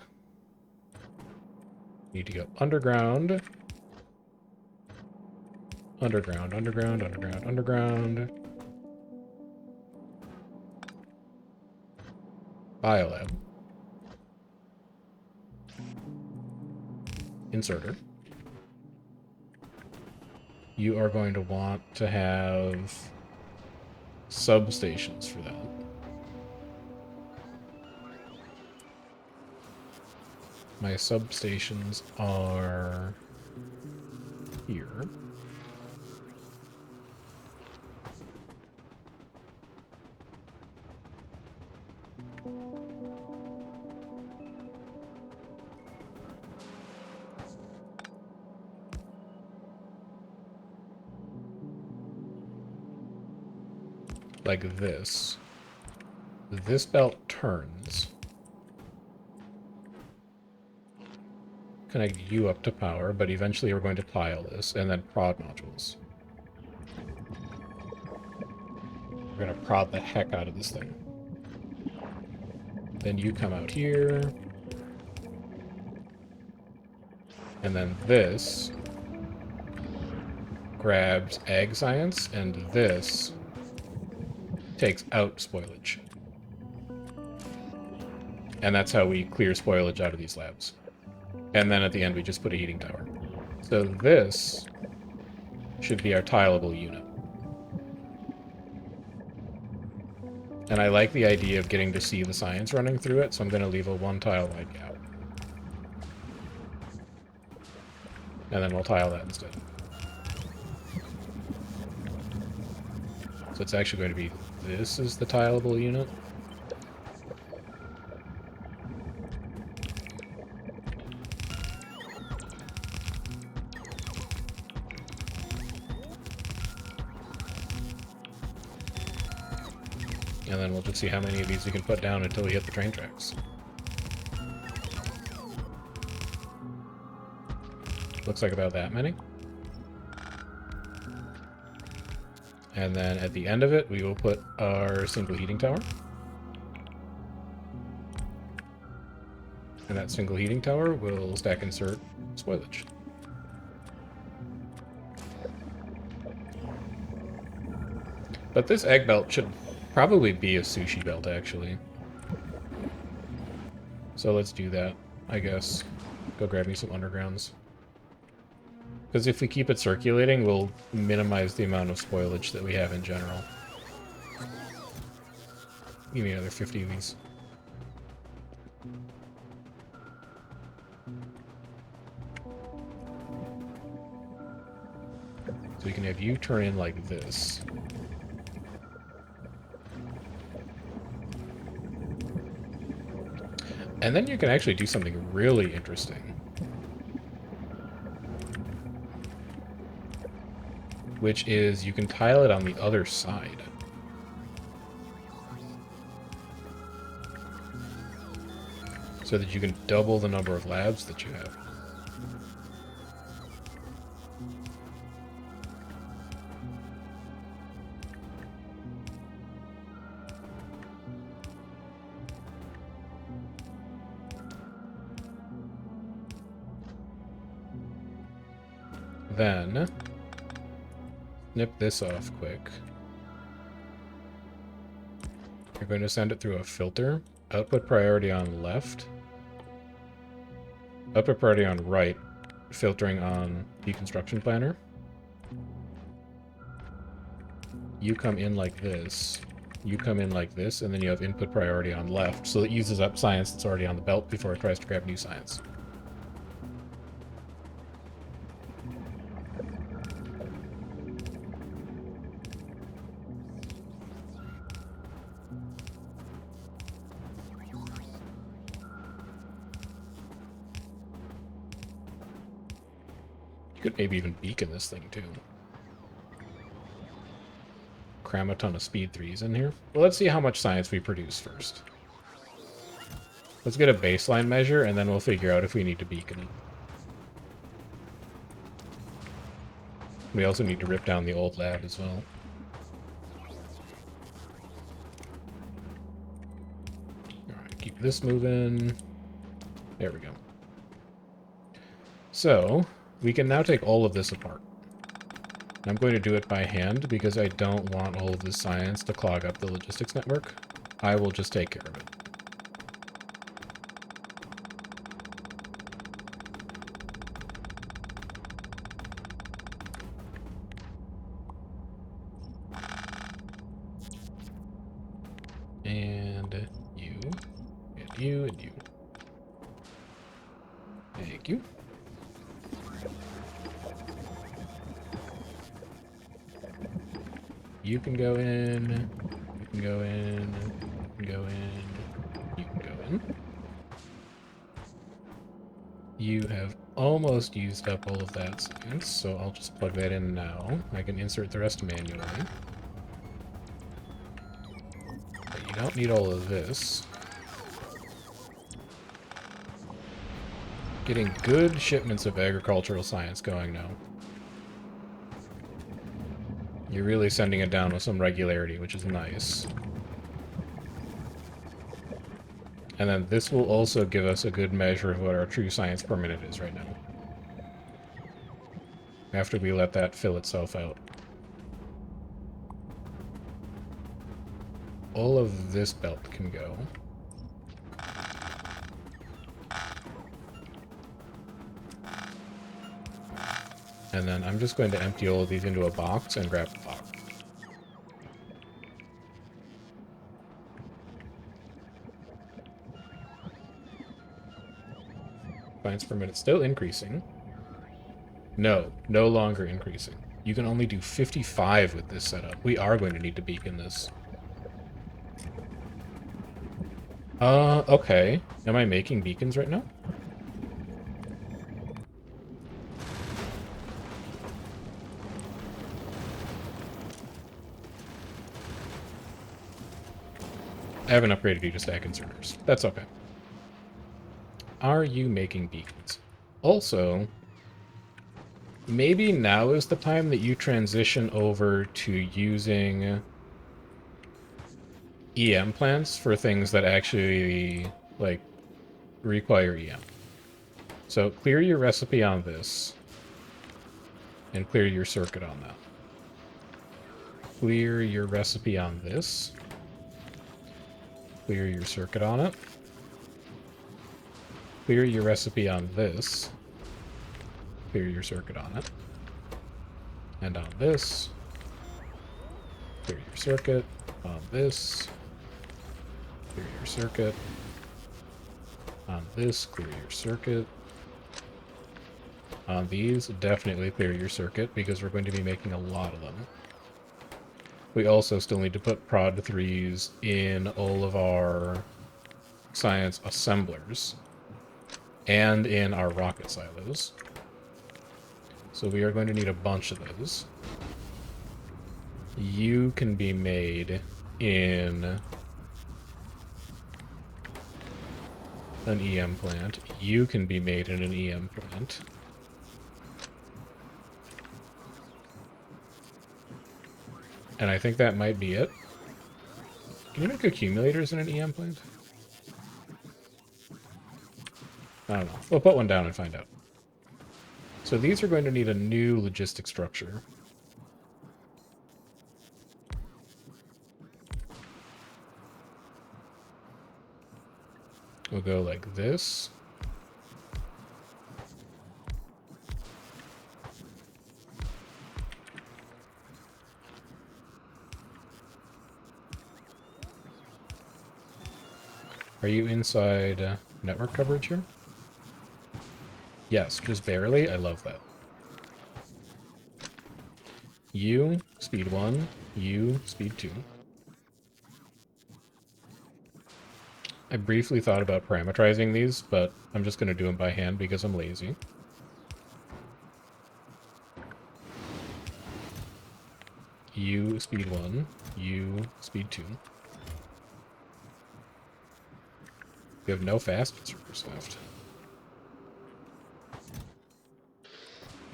need to go underground. Underground, underground, underground, underground. Biolab. Inserter. You are going to want to have substations for that. My substations are here. Like this. This belt turns. Connect you up to power, but eventually we're going to tile this, and then prod modules. We're going to prod the heck out of this thing. Then you come out here. And then this grabs ag science, and this takes out spoilage. And that's how we clear spoilage out of these labs. And then at the end, we just put a heating tower. So this should be our tileable unit. And I like the idea of getting to see the science running through it, so I'm going to leave a 1 tile wide gap. And then we'll tile that instead. So it's actually going to be, this is the tileable unit. And then we'll just see how many of these we can put down until we hit the train tracks. Looks like about that many. And then at the end of it, we will put our single heating tower. And that single heating tower will stack insert spoilage. But this egg belt should probably be a sushi belt, actually. So let's do that, I guess. Go grab me some undergrounds. Because if we keep it circulating, we'll minimize the amount of spoilage that we have in general. Give me another 50 of these. So we can have you turn in like this. And then you can actually do something really interesting. Which is you can tile it on the other side. So that you can double the number of labs that you have. Then snip this off quick. You're going to send it through a filter. Output priority on left. Output priority on right. Filtering on deconstruction planner. You come in like this. You come in like this, and then you have input priority on left, so it uses up science that's already on the belt before it tries to grab new science. Could maybe even beacon this thing too. Cram a ton of speed 3s in here. Well, let's see how much science we produce first. Let's get a baseline measure, and then we'll figure out if we need to beacon it. We also need to rip down the old lab as well. Alright, keep this moving. There we go. So, we can now take all of this apart. I'm going to do it by hand because I don't want all of this science to clog up the logistics network. I will just take care of it. And you, and you, and you. Thank you. You can go in, you can go in, you can go in, you can go in. You have almost used up all of that science, so I'll just plug that in now. I can insert the rest manually. But you don't need all of this. Getting good shipments of agricultural science going now. You're really sending it down with some regularity, which is nice. And then this will also give us a good measure of what our true science per minute is right now. After we let that fill itself out. All of this belt can go. And then I'm just going to empty all of these into a box and grab the box. Science per minute still increasing. No, no longer increasing. You can only do 55 with this setup. We are going to need to beacon this. Okay. Am I making beacons right now? I haven't upgraded you to stack inserters. That's okay. Are you making beacons? Also, maybe now is the time that you transition over to using EM plants for things that actually, like, require EM. So clear your recipe on this, and clear your circuit on that. Clear your recipe on this. Clear your circuit on it. Clear your recipe on this. Clear your circuit on it. And on this. Clear your circuit. On this. Clear your circuit. On this, clear your circuit. On these, definitely clear your circuit, because we're going to be making a lot of them. We also still need to put prod 3s in all of our science assemblers and in our rocket silos. So we are going to need a bunch of those. You can be made in an EM plant. You can be made in an EM plant. And I think that might be it. Can you make accumulators in an EM plant? I don't know. We'll put one down and find out. So these are going to need a new logistic structure. We'll go like this. Are you inside network coverage here? Yes, just barely. I love that. You, speed 1. You, speed 2. I briefly thought about parameterizing these, but I'm just going to do them by hand because I'm lazy. You, speed 1. You, speed 2. We have no fast servers left.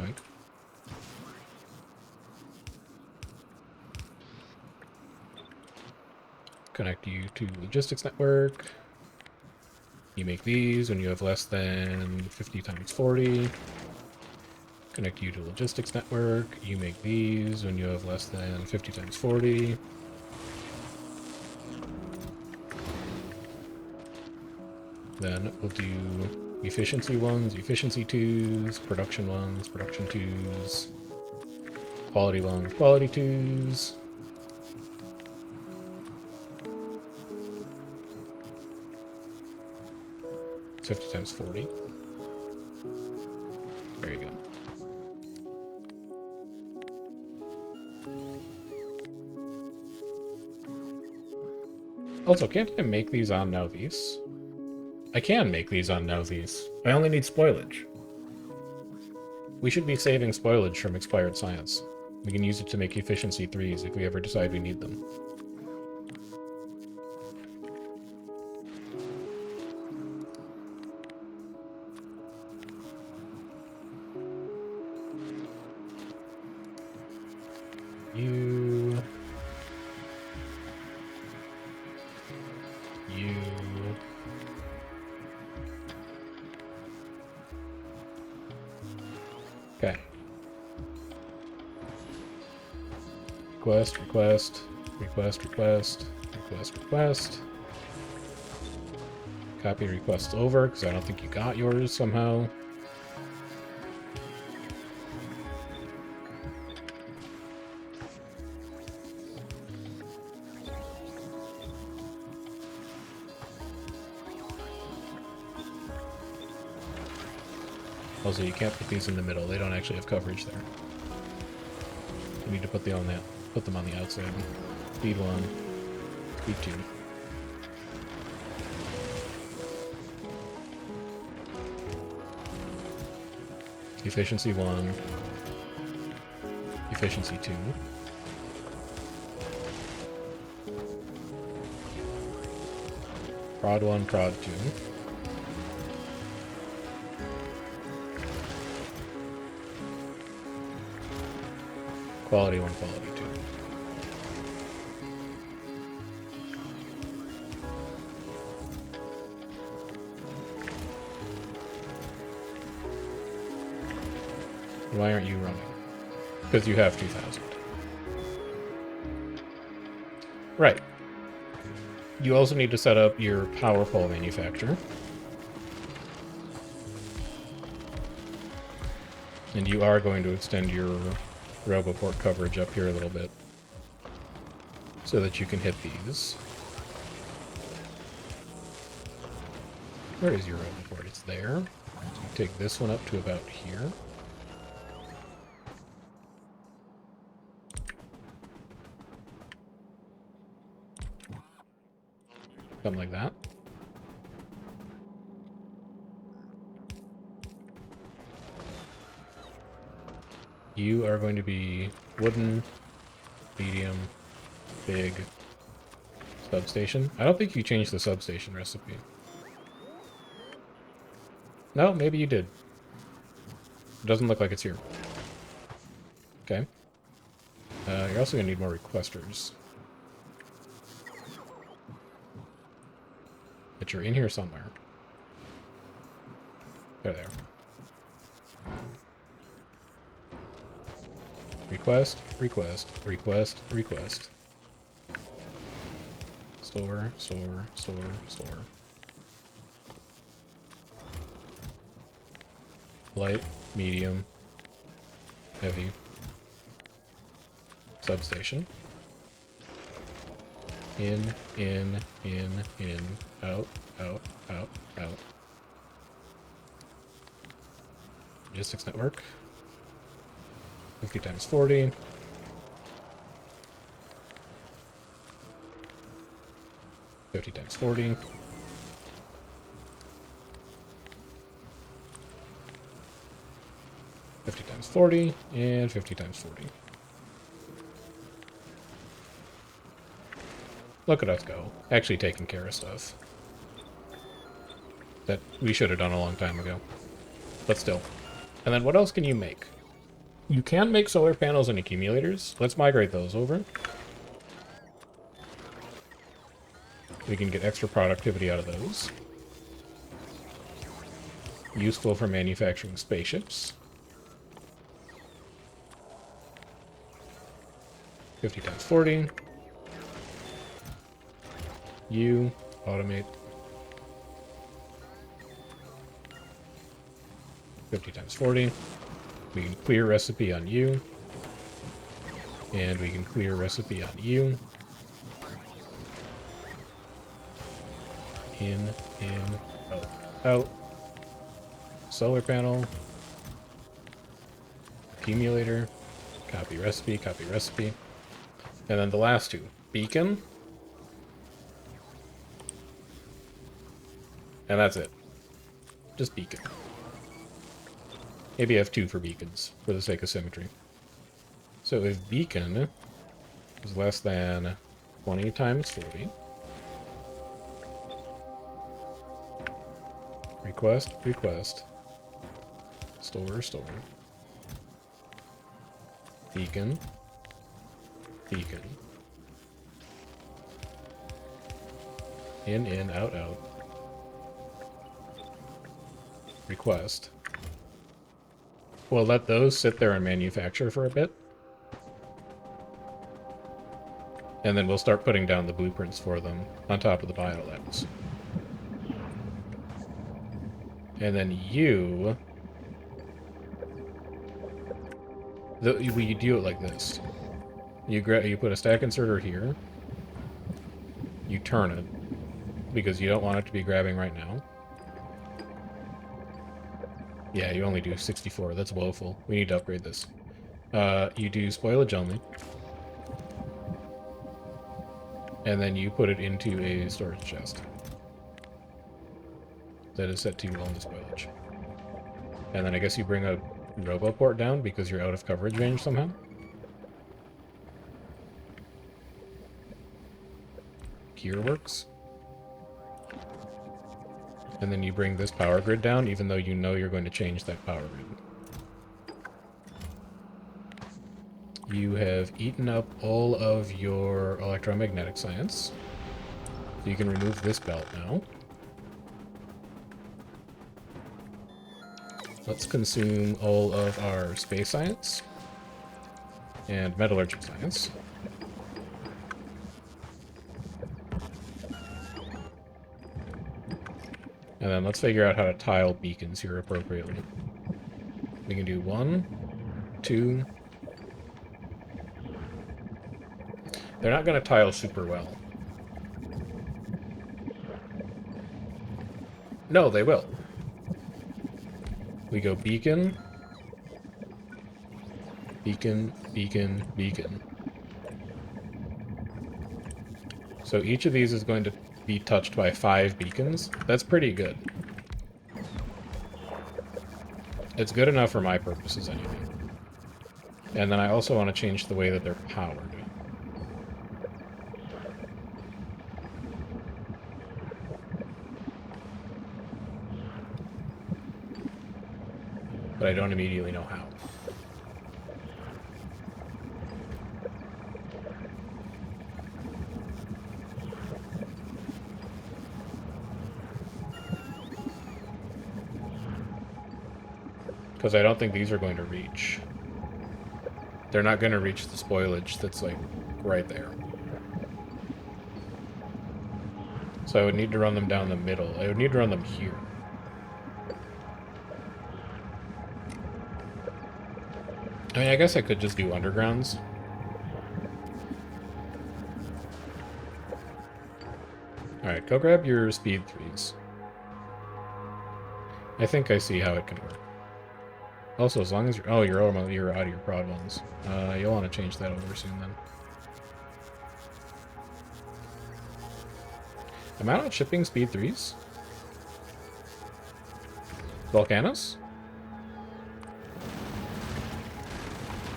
Yoink. Connect you to logistics network. You make these when you have less than 50 times 40. Connect you to logistics network. You make these when you have less than 50 times 40. Then we'll do efficiency 1s, efficiency 2s, production 1s, production 2s, quality 1s, quality 2s. It's 50 times 40. There you go. Also, can't I make these on now these? I can make these on now these. I only need spoilage. We should be saving spoilage from expired science. We can use it to make efficiency 3s if we ever decide we need them. You... Okay. Request, request, request, request, request, request. Copy requests over, because I don't think you got yours somehow. Also, you can't put these in the middle. They don't actually have coverage there. You need to put them on the outside. Speed 1, speed 2. Efficiency 1. Efficiency 2. Prod 1, prod 2. Quality 1, quality 2. Why aren't you running? Because you have 2,000. Right. You also need to set up your power pole manufacturer. And you are going to extend your Roboport coverage up here a little bit so that you can hit these. Where is your Roboport? It's there. So you take this one up to about here. Something like that. You are going to be wooden, medium, big, substation. I don't think you changed the substation recipe. No, maybe you did. It doesn't look like it's here. Okay. You're also going to need more requesters. But you're in here somewhere. There they are. Request, request, request, request. Store, store, store, store. Light, medium, heavy. Substation. In, out, out, out, out. Logistics network. 50 times 40. 50 times 40. 50 times 40, and 50 times 40. Look at us go. Actually taking care of stuff that we should have done a long time ago. But still. And then what else can you make? You can make solar panels and accumulators. Let's migrate those over. We can get extra productivity out of those. Useful for manufacturing spaceships. 50 times 40. You automate. 50 times 40. We can clear recipe on you. And we can clear recipe on you. In, out, out. Solar panel. Accumulator. Copy recipe, copy recipe. And then the last two. Beacon. And that's it. Just beacon. Maybe I have 2 for beacons, for the sake of symmetry. So if beacon is less than 20 times 40, request, request, store, store, beacon, beacon, in, out, out, request. We'll let those sit there and manufacture for a bit. And then we'll start putting down the blueprints for them on top of the biolabs. And then you... we do it like this. You put a stack inserter here. You turn it, because you don't want it to be grabbing right now. Yeah, you only do 64. That's woeful. We need to upgrade this. You do spoilage only. And then you put it into a storage chest. That is set to only spoilage. And then I guess you bring a RoboPort down because you're out of coverage range somehow. Here works. And then you bring this power grid down, even though you know you're going to change that power grid. You have eaten up all of your electromagnetic science. So you can remove this belt now. Let's consume all of our space science and metallurgic science. And then let's figure out how to tile beacons here appropriately. We can do 1, 2. They're not going to tile super well. No, they will. We go beacon, beacon, beacon, beacon. So each of these is going to be touched by 5 beacons. That's pretty good. It's good enough for my purposes anyway. And then I also want to change the way that they're powered. But I don't immediately know how. Because I don't think these are going to reach. They're not going to reach the spoilage that's, like, right there. So I would need to run them down the middle. I would need to run them here. I mean, I guess I could just do undergrounds. Alright, go grab your speed 3s. I think I see how it can work. Also, as long as you're... Oh, you're out of your prod ones. You'll want to change that over soon, then. Am I not shipping speed 3s? Volcanos?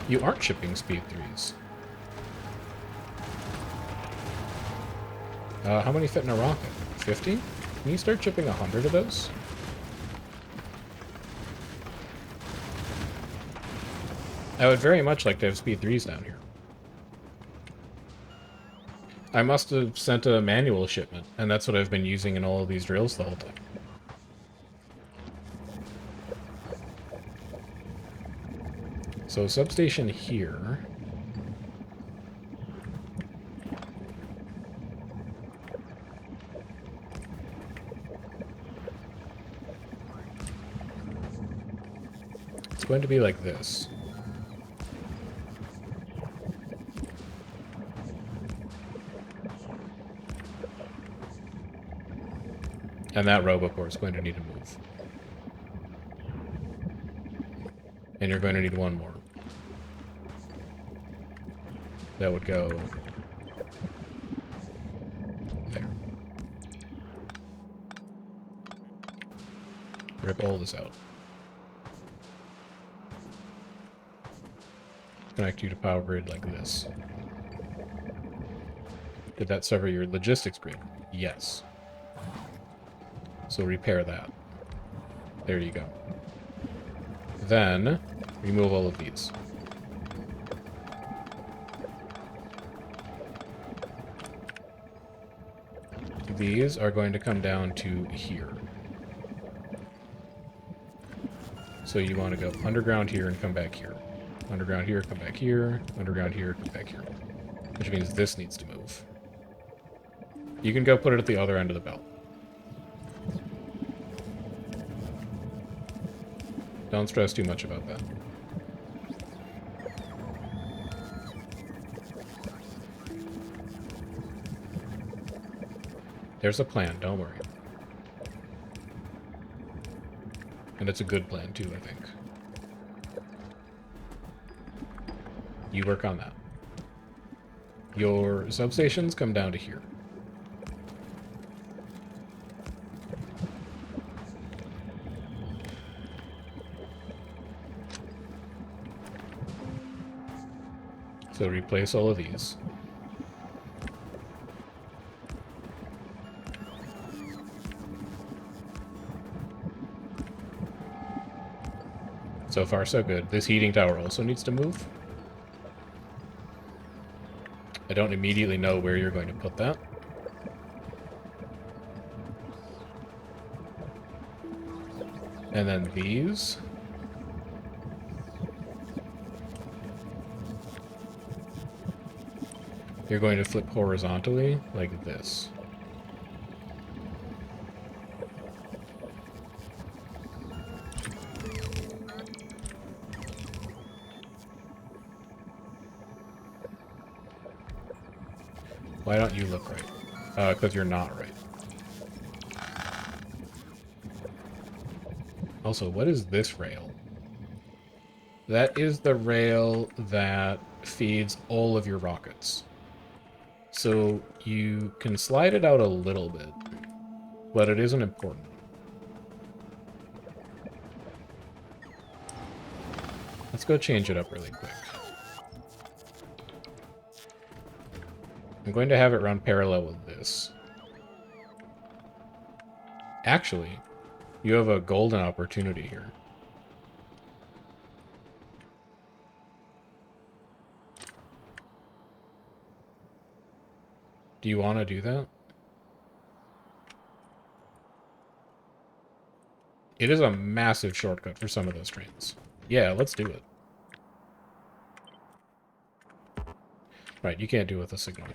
You aren't shipping speed 3s. How many fit in a rocket? 50? Can you start shipping 100 of those? I would very much like to have speed 3s down here. I must have sent a manual shipment, and that's what I've been using in all of these drills the whole time. So substation here. It's going to be like this. And that RoboPort is going to need to move. And you're going to need one more. That would go there. Rip all this out. Connect you to power grid like this. Did that sever your logistics grid? Yes. So repair that. There you go. Then, remove all of these. These are going to come down to here. So you want to go underground here and come back here. Underground here, come back here. Underground here, come back here. Which means this needs to move. You can go put it at the other end of the belt. Don't stress too much about that. There's a plan, don't worry. And it's a good plan, too, I think. You work on that. Your substations come down to here. So replace all of these. So far, so good. This heating tower also needs to move. I don't immediately know where you're going to put that. And then these. You're going to flip horizontally like this. Why don't you look right? Because you're not right. Also, what is this rail? That is the rail that feeds all of your rockets. So you can slide it out a little bit, but it isn't important. Let's go change it up really quick. I'm going to have it run parallel with this. Actually, you have a golden opportunity here. Do you want to do that? It is a massive shortcut for some of those trains. Yeah, let's do it. Right, you can't do it with a signal.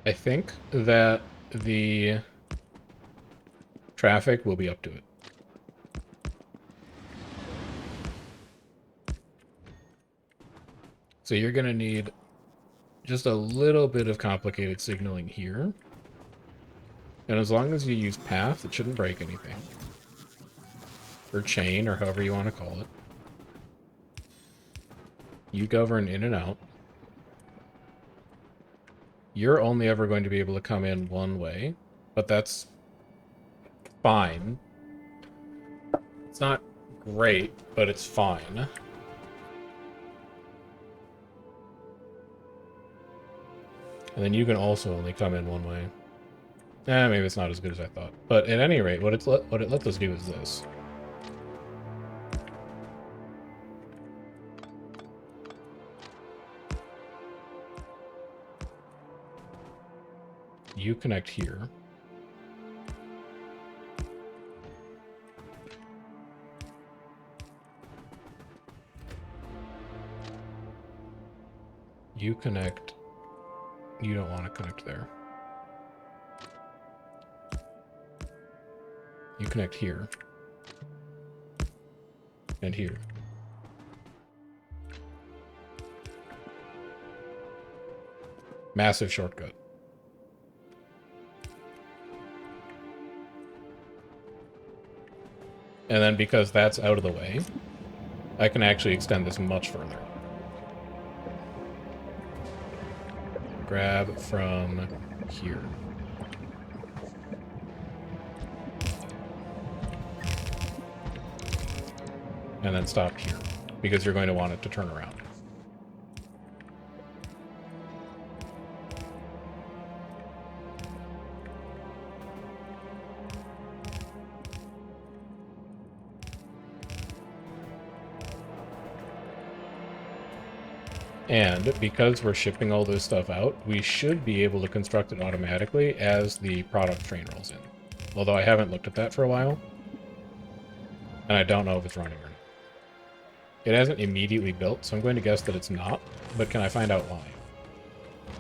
I think that the traffic will be up to it. So you're going to need just a little bit of complicated signaling here. And as long as you use path, it shouldn't break anything. Or chain, or however you want to call it. You govern in and out. You're only ever going to be able to come in one way, but that's fine. It's not great, but it's fine. And then you can also only come in one way. Maybe it's not as good as I thought. But at any rate, what it lets us do is this. You connect here. You connect. You don't want to connect there. You connect here. And here. Massive shortcut. And then because that's out of the way, I can actually extend this much further. Grab from here. And then stop here, because you're going to want it to turn around. And because we're shipping all this stuff out, we should be able to construct it automatically as the product train rolls in. Although I haven't looked at that for a while. And I don't know if it's running or not. It hasn't immediately built, so I'm going to guess that it's not, but can I find out why?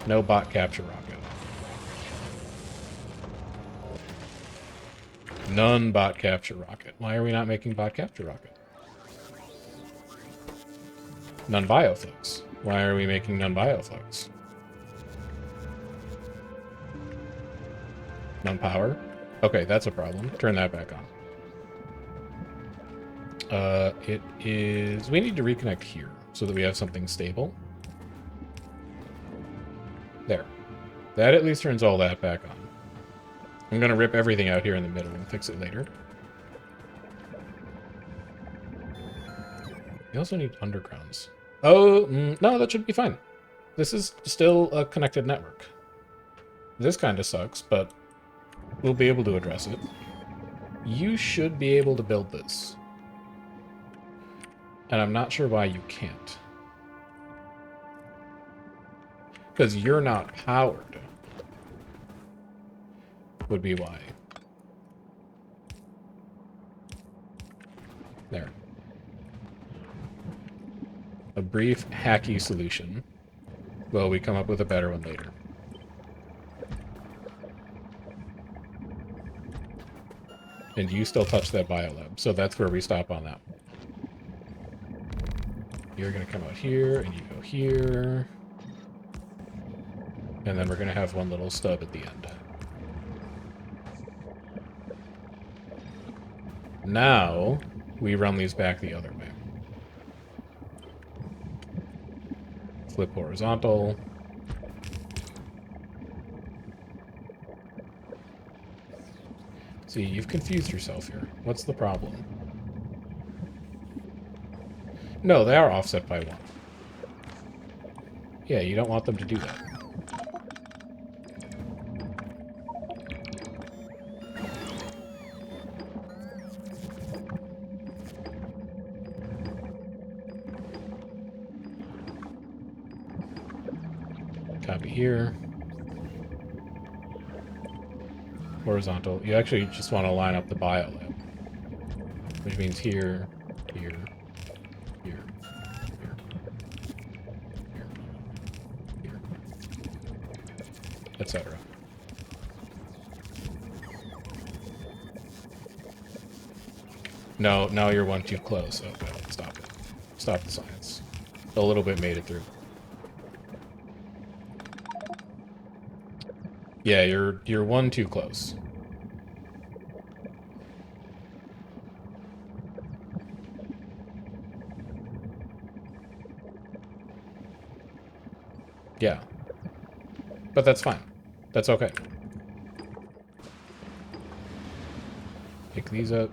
No bot capture rocket. None bot capture rocket. Why are we not making bot capture rocket? None bioflux. Why are we making none bioflux? None power? Okay, that's a problem. Turn that back on. It is... We need to reconnect here so that we have something stable. There. That at least turns all that back on. I'm going to rip everything out here in the middle and fix it later. We also need undergrounds. Oh, no, that should be fine. This is still a connected network. This kind of sucks, but we'll be able to address it. You should be able to build this. And I'm not sure why you can't. Because you're not powered. Would be why. There. A brief, hacky solution. Well, we come up with a better one later. And you still touch that biolab, so that's where we stop on that. You're going to come out here, and you go here. And then we're going to have one little stub at the end. Now, we run these back the other way. Flip horizontal. See, you've confused yourself here. What's the problem? No, they are offset by 1. Yeah, you don't want them to do that. Copy here. Horizontal. You actually just want to line up the biolab. Which means here, here, here, here, here, here, etc. No, now you're one too close. Oh, no, stop it. Stop the science. A little bit made it through. Yeah, you're one too close. Yeah. But that's fine. That's okay. Pick these up.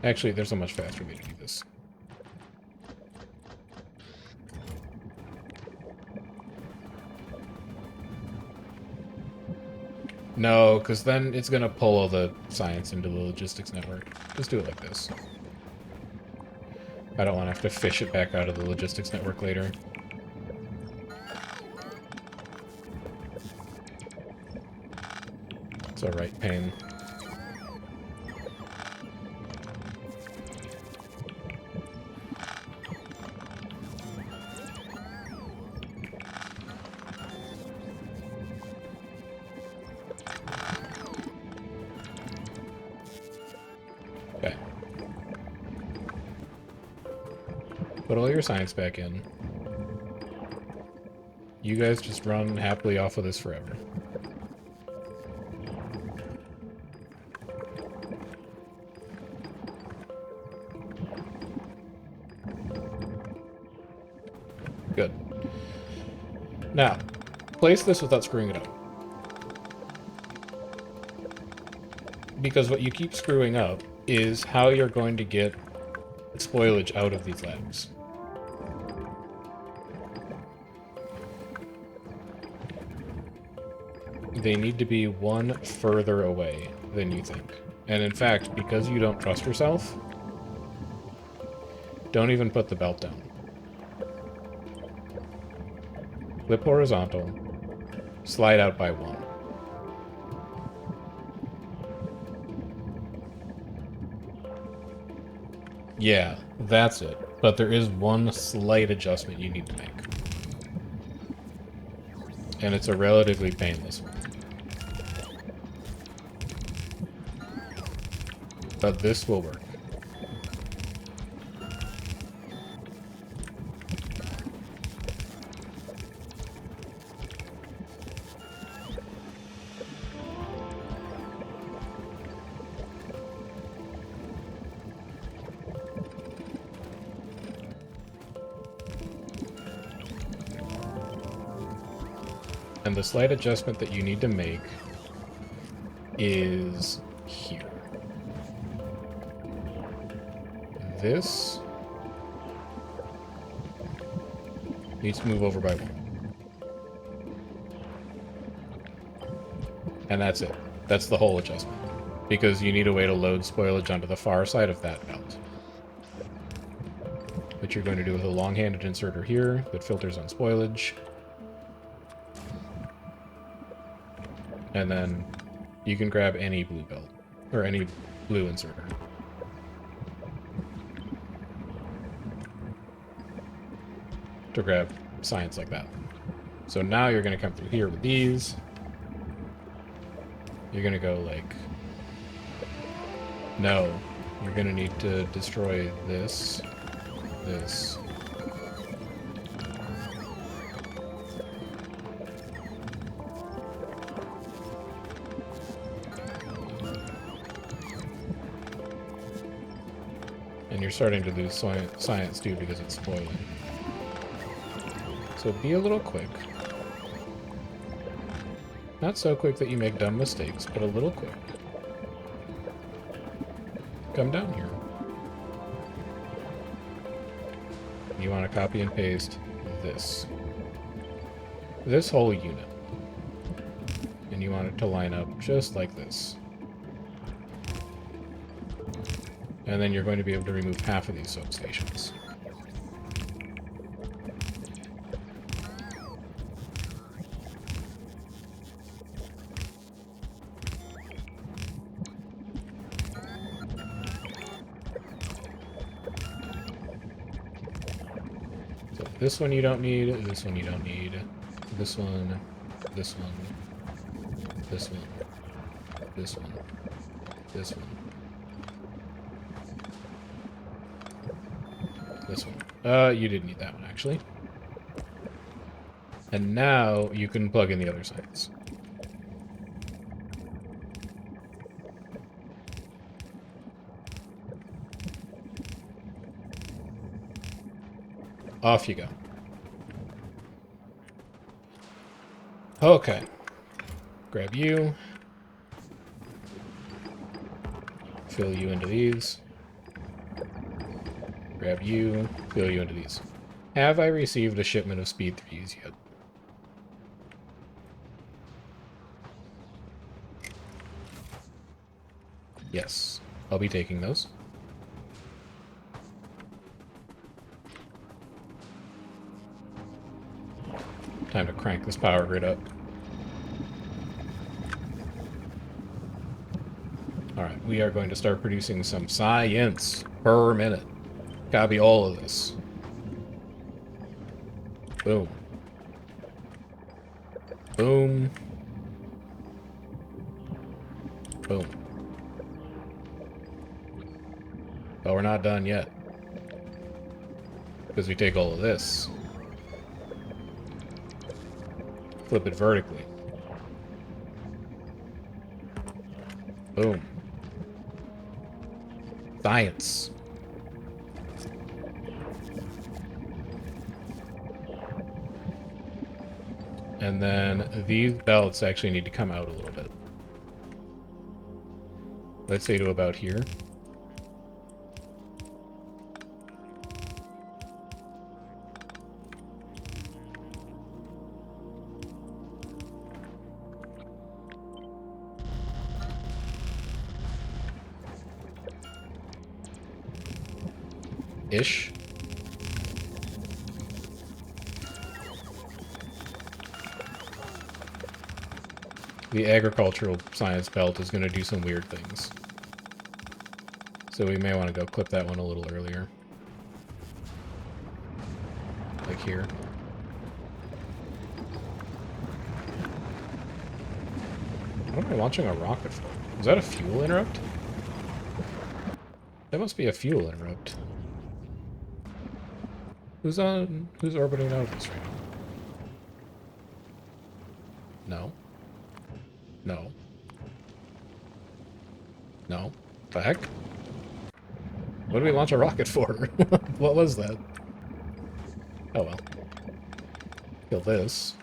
Actually, there's a much faster way to do this. No, because then it's going to pull all the science into the logistics network. Just do it like this. I don't want to have to fish it back out of the logistics network later. It's a right pain. Okay. Put all your science back in. You guys just run happily off of this forever. Good. Now, place this without screwing it up. Because what you keep screwing up is how you're going to get spoilage out of these labs. They need to be one further away than you think. And in fact, because you don't trust yourself, don't even put the belt down. Flip horizontal, slide out by 1. Yeah, that's it. But there is one slight adjustment you need to make. And it's a relatively painless one. But this will work. And the slight adjustment that you need to make is here. This needs to move over by 1. And that's it. That's the whole adjustment. Because you need a way to load spoilage onto the far side of that belt. Which you're going to do with a long-handed inserter here that filters on spoilage. And then you can grab any blue belt, or any blue inserter. To grab science like that. So now you're going to come through here with these. You're going to go like... No. You're going to need to destroy this. This. And you're starting to lose science too because it's spoiling. So be a little quick. Not so quick that you make dumb mistakes, but a little quick. Come down here. You want to copy and paste this. This whole unit. And you want it to line up just like this. And then you're going to be able to remove half of these soap stations. So this one you don't need, this one you don't need, this one, this one, this one, this one, this one. This one. You didn't need that one, actually. And now you can plug in the other sides. Off you go. Okay. Grab you. Fill you into these. Grab you, fill you into these. Have I received a shipment of speed 3s yet? Yes. I'll be taking those. Time to crank this power grid up. Alright, we are going to start producing some science per minute. Copy all of this. Boom. Boom. Boom. But we're not done yet. Because we take all of this. Flip it vertically. Boom. Science. And then these belts actually need to come out a little bit. Let's say to about here. Ish. The agricultural science belt is going to do some weird things. So we may want to go clip that one a little earlier. Like here. What am I launching a rocket for? Is that a fuel interrupt? That must be a fuel interrupt. Who's orbiting out of this right now? No. No. No. The heck? What did we launch a rocket for? What was that? Oh well. Kill this.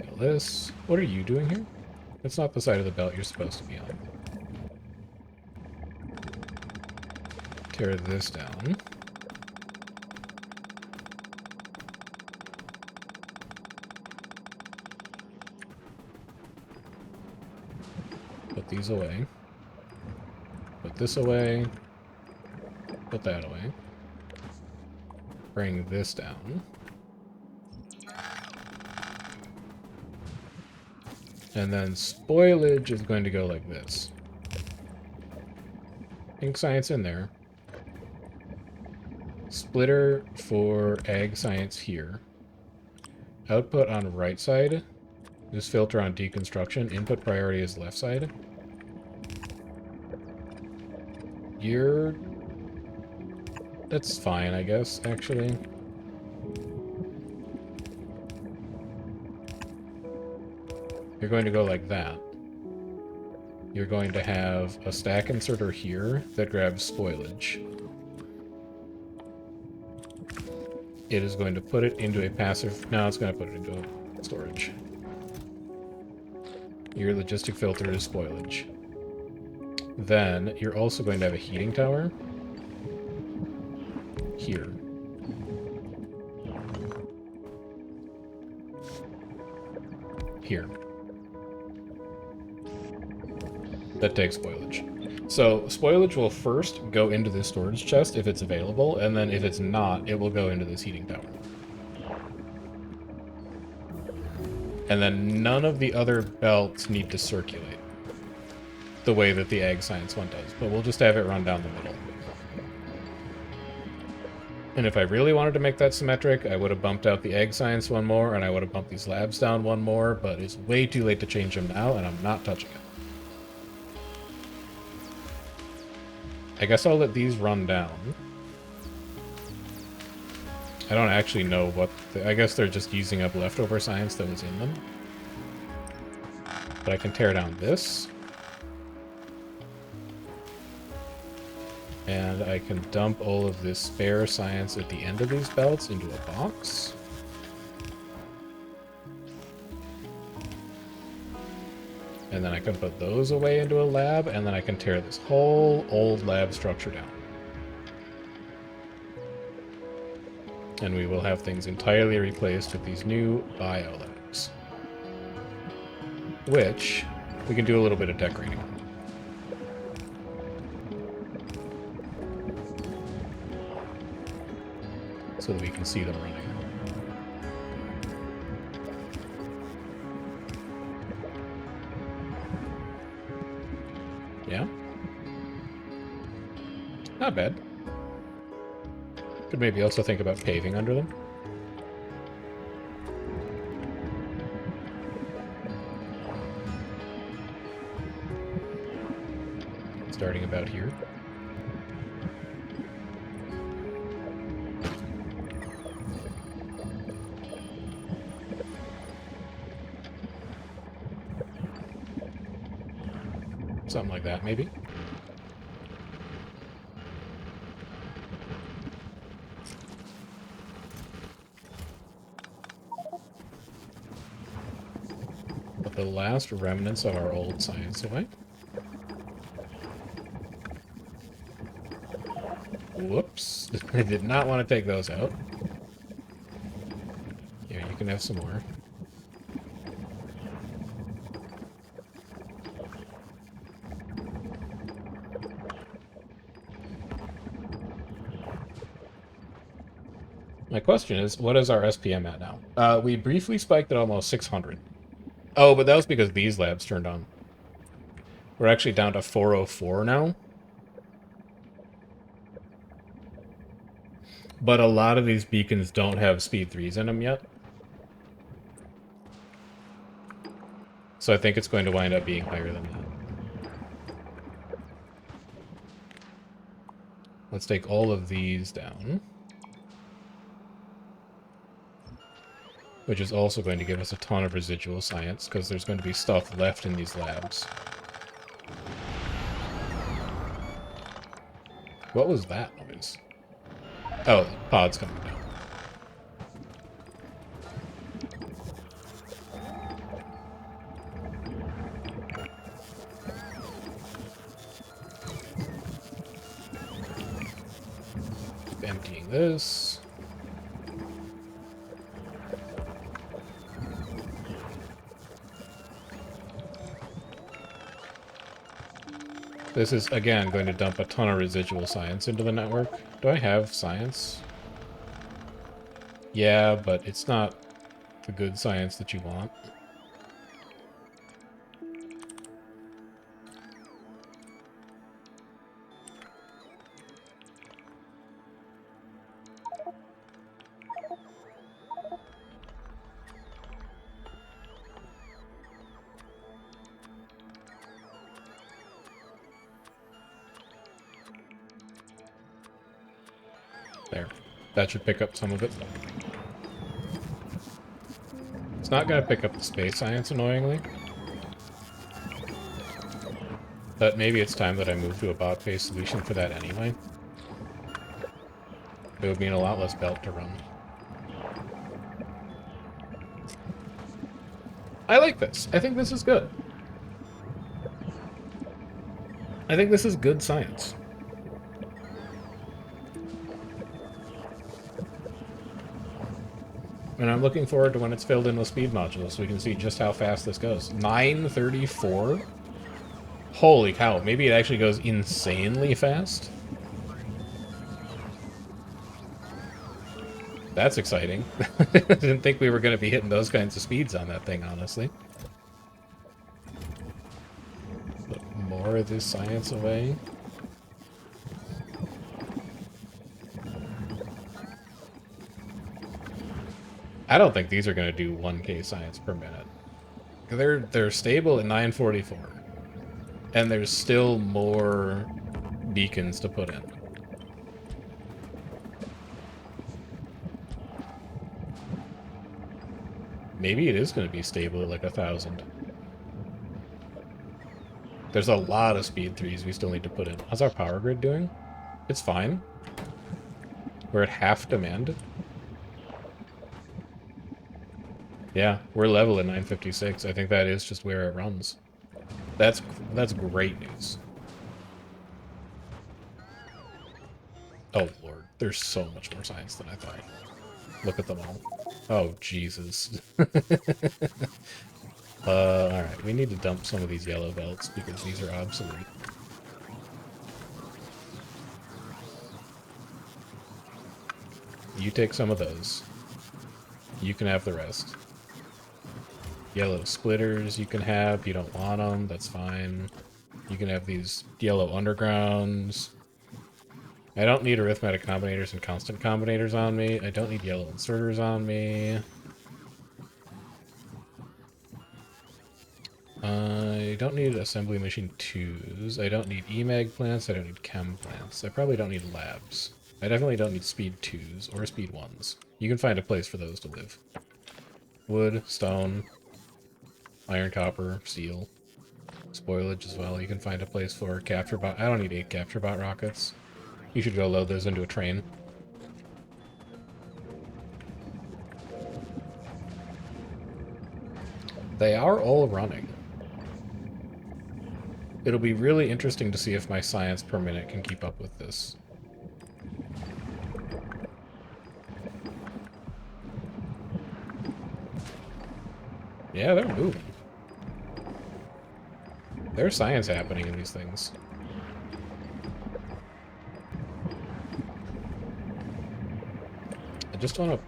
Kill this. What are you doing here? It's not the side of the belt you're supposed to be on. Tear this down. Put these away. Put this away. Put that away. Bring this down. And then spoilage is going to go like this. Ink science in there. Splitter for egg science here. Output on right side. Just filter on deconstruction. Input priority is left side. That's fine, I guess, actually. You're going to go like that. You're going to have a stack inserter here that grabs spoilage. It is going to put it into a passive... No, it's going to put it into a storage. Your logistic filter is spoilage. Then, you're also going to have a heating tower. Here. Here. That takes spoilage. So, spoilage will first go into this storage chest if it's available, and then if it's not, it will go into this heating tower. And then none of the other belts need to circulate the way that the egg science one does, but we'll just have it run down the middle. And if I really wanted to make that symmetric, I would have bumped out the egg science one more, and I would have bumped these labs down one more, but it's way too late to change them now, and I'm not touching it. I guess I'll let these run down. I don't actually know what... I guess they're just using up leftover science that was in them. But I can tear down this. And I can dump all of this spare science at the end of these belts into a box. And then I can put those away into a lab, and then I can tear this whole old lab structure down. And we will have things entirely replaced with these new bio labs. Which we can do a little bit of decorating on. So that we can see them running. Yeah? Not bad. Could maybe also think about paving under them. Starting about here. Something like that, maybe. Put the last remnants of our old science away. Whoops. I did not want to take those out. Here, you can have some more. My question is, what is our SPM at now? We briefly spiked at almost 600. Oh, but that was because these labs turned on. We're actually down to 404 now. But a lot of these beacons don't have speed 3s in them yet. So I think it's going to wind up being higher than that. Let's take all of these down. Which is also going to give us a ton of residual science, because there's going to be stuff left in these labs. What was that noise? Oh, pod's coming down. Emptying this. This is, again, going to dump a ton of residual science into the network. Do I have science? Yeah, but it's not the good science that you want. There. That should pick up some of it. It's not going to pick up the space science, annoyingly. But maybe it's time that I move to a bot-based solution for that anyway. It would mean a lot less belt to run. I like this. I think this is good. I think this is good science. And I'm looking forward to when it's filled in with speed modules so we can see just how fast this goes. 934? Holy cow, maybe it actually goes insanely fast? That's exciting. I didn't think we were going to be hitting those kinds of speeds on that thing, honestly. Put more of this science away. I don't think these are going to do 1k science per minute. They're stable at 944. And there's still more beacons to put in. Maybe it is going to be stable at like 1,000. There's a lot of speed 3s we still need to put in. How's our power grid doing? It's fine. We're at half demand. Yeah, we're level at 956. I think that is just where it runs. That's great news. Oh lord, there's so much more science than I thought. Look at them all. Oh Jesus. Alright, we need to dump some of these yellow belts because these are obsolete. You take some of those. You can have the rest. Yellow splitters you can have. You don't want them, that's fine. You can have these yellow undergrounds. I don't need arithmetic combinators and constant combinators on me. I don't need yellow inserters on me. I don't need assembly machine 2s. I don't need EMAG plants. I don't need chem plants. I probably don't need labs. I definitely don't need speed 2s or speed 1s. You can find a place for those to live. Wood, stone, iron, copper, steel, spoilage as well. You can find a place for capture bot. I don't need 8 capture bot rockets. You should go load those into a train. They are all running. It'll be really interesting to see if my science per minute can keep up with this. Yeah, they're moving. There's science happening in these things.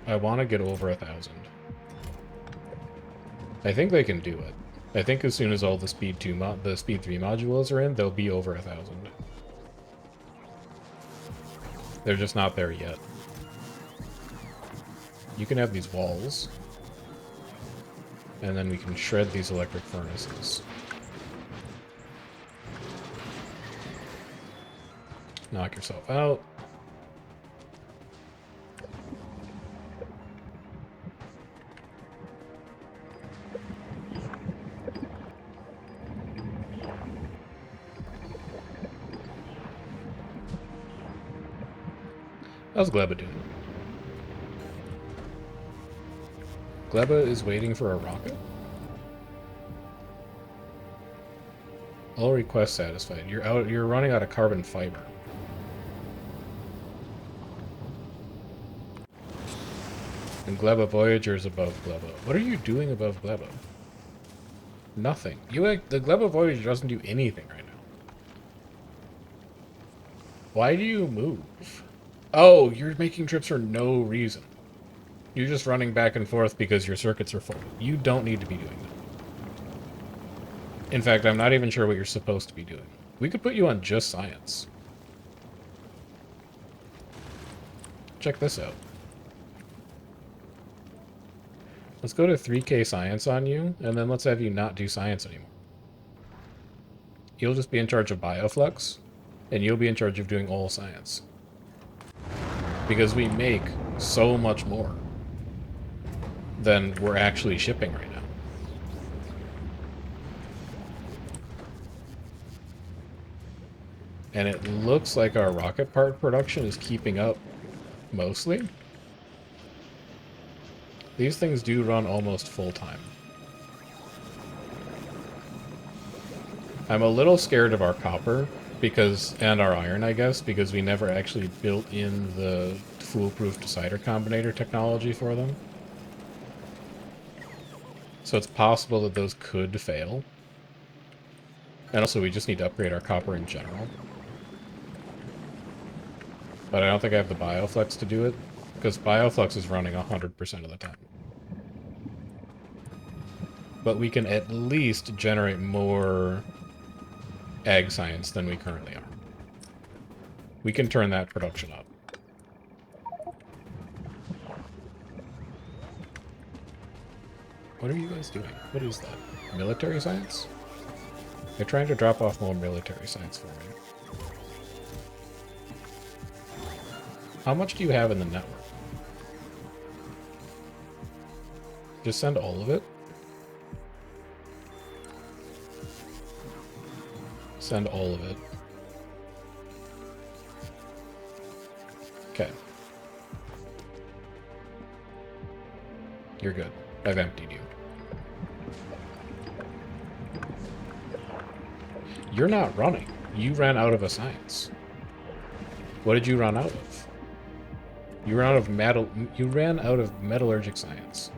I want to get over 1,000. I think they can do it. I think as soon as all the the speed 3 modules are in, they'll be over 1,000. They're just not there yet. You can have these walls. And then we can shred these electric furnaces. Knock yourself out. How's Gleba doing? Gleba is waiting for a rocket? All requests satisfied. You're running out of carbon fiber. And Gleba Voyager is above Gleba. What are you doing above Gleba? Nothing. The Gleba Voyager doesn't do anything right now. Why do you move? Oh, you're making trips for no reason. You're just running back and forth because your circuits are full. You don't need to be doing that. In fact, I'm not even sure what you're supposed to be doing. We could put you on just science. Check this out. Let's go to 3K science on you, and then let's have you not do science anymore. You'll just be in charge of bioflux, and you'll be in charge of doing all science. Because we make so much more than we're actually shipping right now. And it looks like our rocket part production is keeping up mostly. These things do run almost full-time. I'm a little scared of our copper, and our iron, I guess, because we never actually built in the foolproof decider combinator technology for them. So it's possible that those could fail. And also, we just need to upgrade our copper in general. But I don't think I have the bioflux to do it, because bioflux is running 100% of the time. But we can at least generate more ag science than we currently are. We can turn that production up. What are you guys doing? What is that? Military science? They're trying to drop off more military science for me. How much do you have in the network? Just send all of it? Send all of it. Okay. You're good. I've emptied you. You're not running. You ran out of a science. What did you run out of? You ran out of metallurgic science.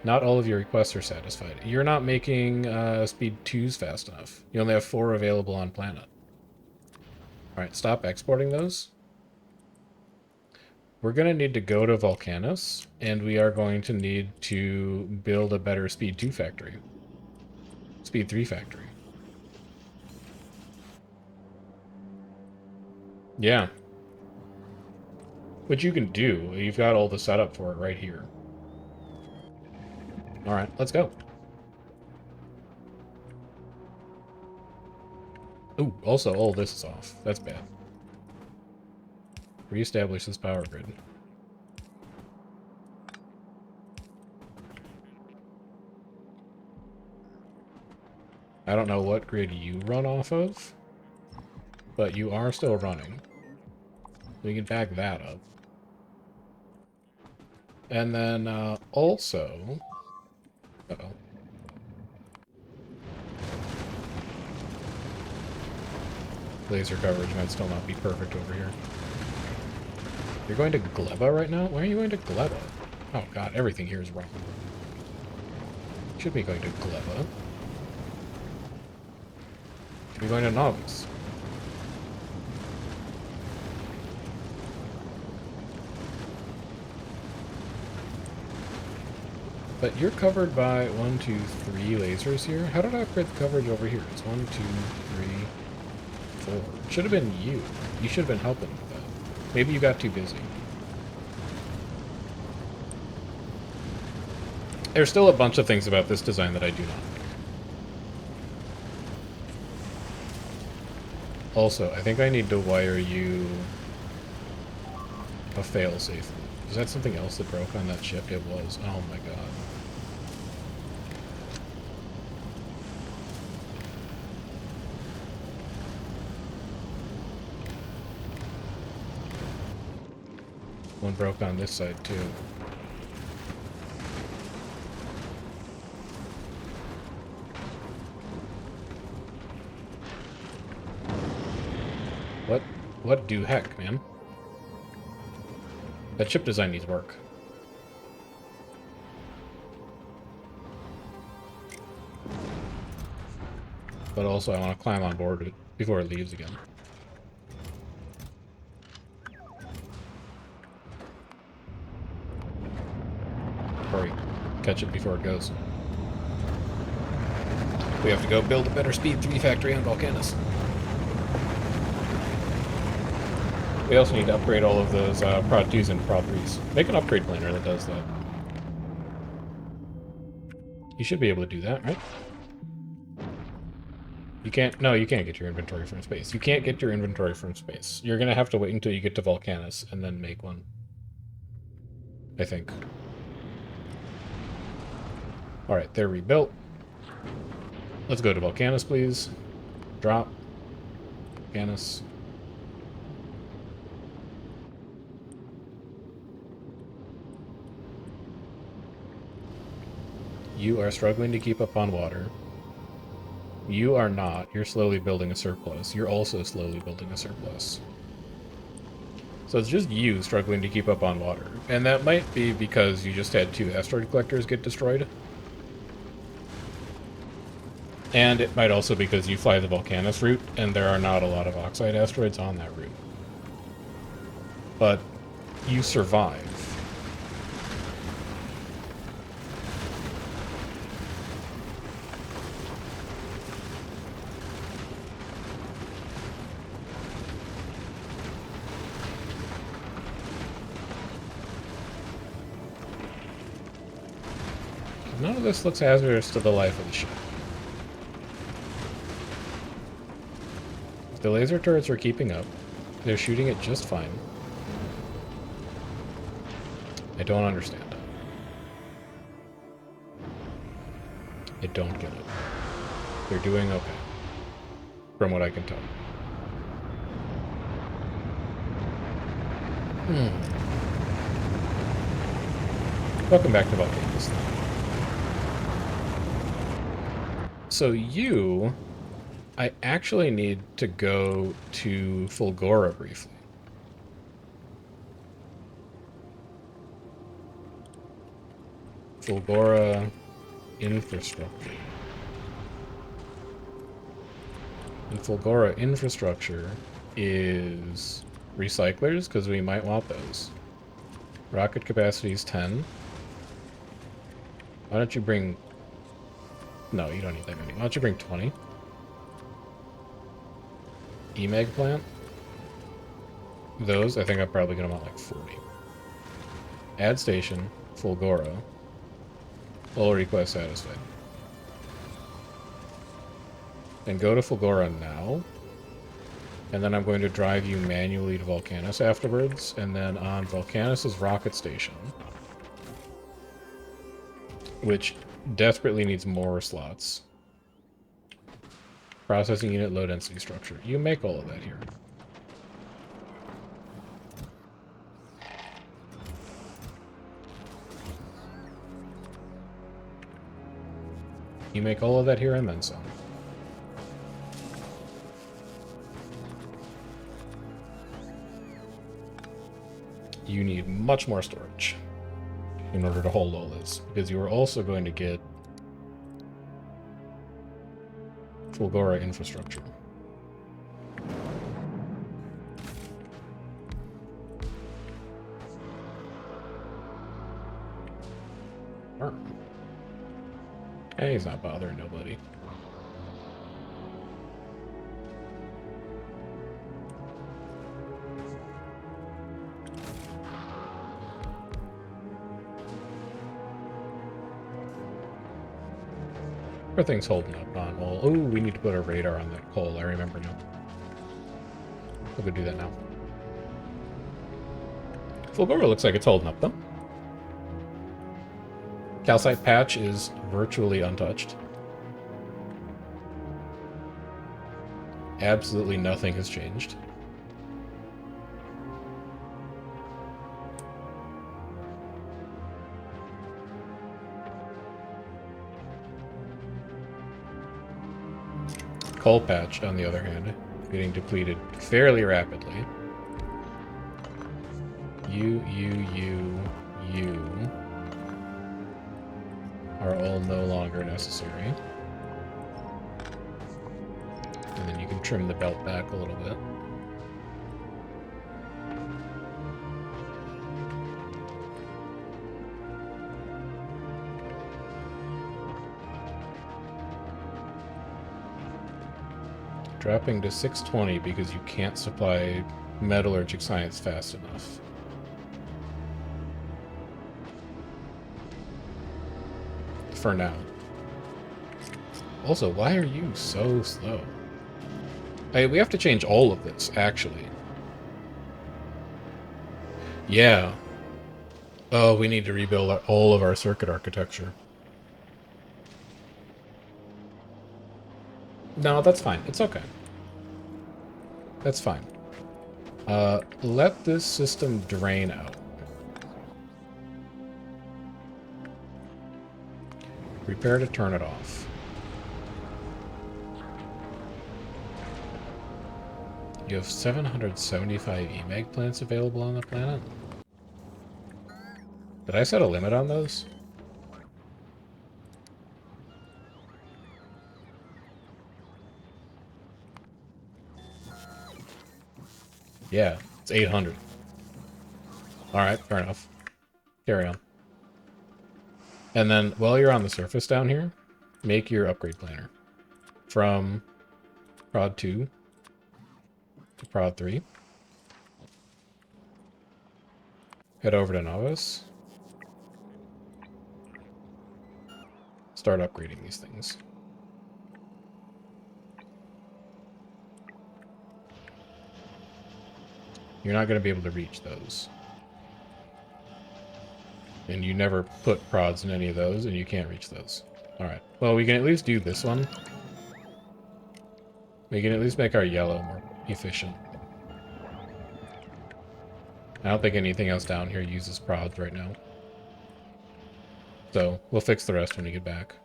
Not all of your requests are satisfied. You're not making speed 2s fast enough. You only have 4 available on planet. Alright, stop exporting those. We're going to need to go to Volcanus, and we are going to need to build a better speed 2 factory. Speed 3 factory. Yeah. Which you can do. You've got all the setup for it right here. Alright, let's go. Ooh, also, all this is off. That's bad. Reestablish this power grid. I don't know what grid you run off of, but you are still running. We can back that up. And then, also... Uh-oh. Laser coverage might still not be perfect over here. You're going to Gleba right now? Why are you going to Gleba? Oh god, everything here is wrong. You should be going to Gleba. You're going to Novus. But you're covered by 1, 2, 3 lasers here. How did I upgrade the coverage over here? It's 1, 2, 3, 4. It should have been you. You should have been helping with that. Maybe you got too busy. There's still a bunch of things about this design that I do not like. Also, I think I need to wire you a failsafe. Is that something else that broke on that ship? It was. Oh my god. One broke on this side too. What do heck, man? That ship design needs work. But also I want to climb on board it before it leaves again. Hurry. Catch it before it goes. We have to go build a better Speed 3 factory on Volcanus. We also need to upgrade all of those Prod 2s and Prod 3s. Make an upgrade planner that does that. You should be able to do that, right? You can't... No, you can't get your inventory from space. You can't get your inventory from space. You're gonna have to wait until you get to Volcanus and then make one. I think. Alright, they're rebuilt. Let's go to Volcanus, please. Drop. Volcanus. You are struggling to keep up on water. You are not. You're slowly building a surplus. You're also slowly building a surplus. So it's just you struggling to keep up on water. And that might be because you just had 2 asteroid collectors get destroyed. And it might also because you fly the Volcanus route, and there are not a lot of oxide asteroids on that route. But you survive. None of this looks hazardous to the life of the ship. The laser turrets are keeping up. They're shooting it just fine. I don't understand. I don't get it. They're doing okay. From what I can tell. Welcome back to Volcanus. So you... I actually need to go to Fulgora briefly. Fulgora infrastructure. And Fulgora infrastructure is recyclers, because we might want those. Rocket capacity is 10. Why don't you bring... No, you don't need that many. Why don't you bring 20? E-Meg plant. Those, I think I'm probably going to want like 40. Add station, Fulgora. All request satisfied. Then go to Fulgora now. And then I'm going to drive you manually to Volcanus afterwards. And then on Volcanus' rocket station, which desperately needs more slots. Processing unit, low density structure. You make all of that here. You make all of that here and then some. You need much more storage in order to hold all this, because you are also going to get Fulgora infrastructure. Burn. Hey, he's not bothering nobody. Everything's holding up on all. Oh, we need to put a radar on that coal. I remember now. We'll go do that now. Fulgora looks like it's holding up, though. Calcite patch is virtually untouched. Absolutely nothing has changed. Coal patch, on the other hand, getting depleted fairly rapidly. You are all no longer necessary. And then you can trim the belt back a little bit. Dropping to 620 because you can't supply metallurgic science fast enough. For now. Also, why are you so slow? Hey, we have to change all of this, actually. Yeah. Oh, we need to rebuild all of our circuit architecture. No, that's fine. It's okay. That's fine. Let this system drain out. Prepare to turn it off. You have 775 EMAG plants available on the planet? Did I set a limit on those? Yeah, it's 800. Alright, fair enough. Carry on. And then, while you're on the surface down here, make your upgrade planner. From Prod 2 to Prod 3. Head over to Novus. Start upgrading these things. You're not going to be able to reach those. And you never put prods in any of those, and you can't reach those. Alright. Well, we can at least do this one. We can at least make our yellow more efficient. I don't think anything else down here uses prods right now. So, we'll fix the rest when we get back.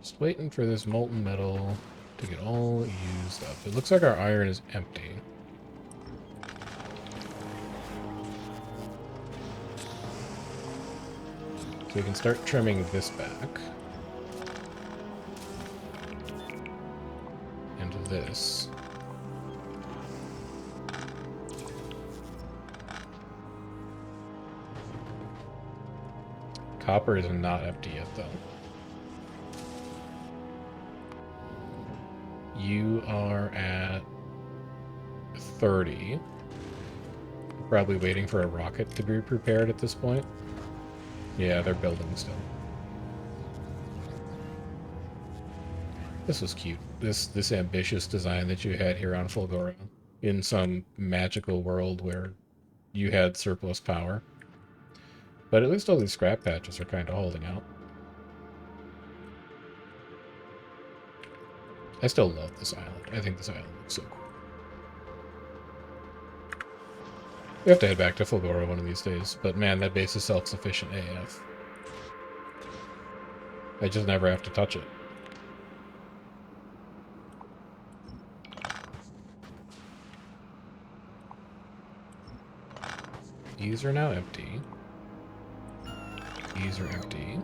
Just waiting for this molten metal to get all used up. It looks like our iron is empty. So we can start trimming this back. And this. Copper is not empty yet, though. You are at 30. Probably waiting for a rocket to be prepared at this point. Yeah, they're building still. This was cute. This ambitious design that you had here on Fulgora. In some magical world where you had surplus power. But at least all these scrap patches are kind of holding out. I still love this island. I think this island looks so cool. We have to head back to Fulgora one of these days, but man, that base is self-sufficient AF. I just never have to touch it. These are now empty. These are empty.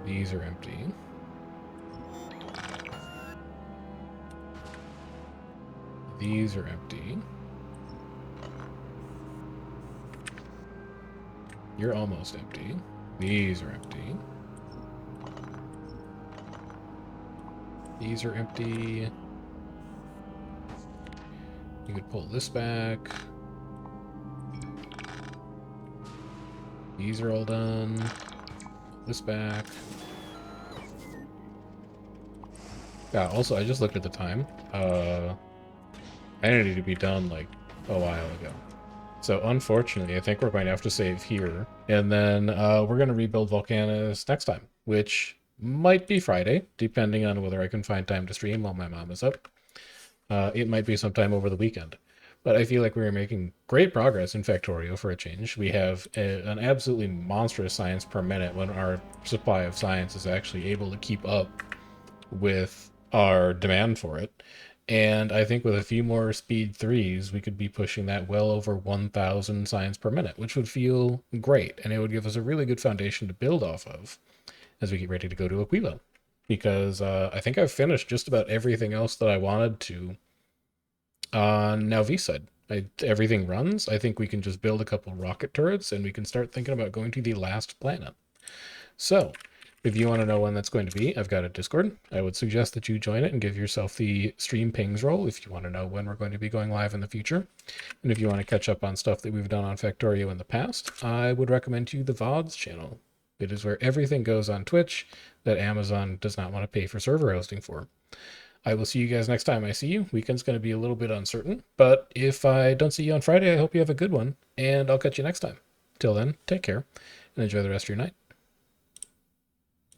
These are empty. These are empty. You're almost empty. These are empty. These are empty. You could pull this back. These are all done. Pull this back. Yeah, also, I just looked at the time. I needed to be done, like, a while ago. So, unfortunately, I think we're going to have to save here. And then we're going to rebuild Volcanus next time, which might be Friday, depending on whether I can find time to stream while my mom is up. It might be sometime over the weekend. But I feel like we are making great progress in Factorio for a change. We have an absolutely monstrous science per minute when our supply of science is actually able to keep up with our demand for it. And I think with a few more speed 3s, we could be pushing that well over 1,000 science per minute, which would feel great. And it would give us a really good foundation to build off of as we get ready to go to Aquilo. Because I think I've finished just about everything else that I wanted to on Now V-Side. Everything runs. I think we can just build a couple rocket turrets and we can start thinking about going to the last planet. So, if you want to know when that's going to be, I've got a Discord. I would suggest that you join it and give yourself the stream pings role if you want to know when we're going to be going live in the future. And if you want to catch up on stuff that we've done on Factorio in the past, I would recommend to you the VODs channel. It is where everything goes on Twitch that Amazon does not want to pay for server hosting for. I will see you guys next time I see you. Weekend's going to be a little bit uncertain, but if I don't see you on Friday, I hope you have a good one, and I'll catch you next time. Till then, take care, and enjoy the rest of your night.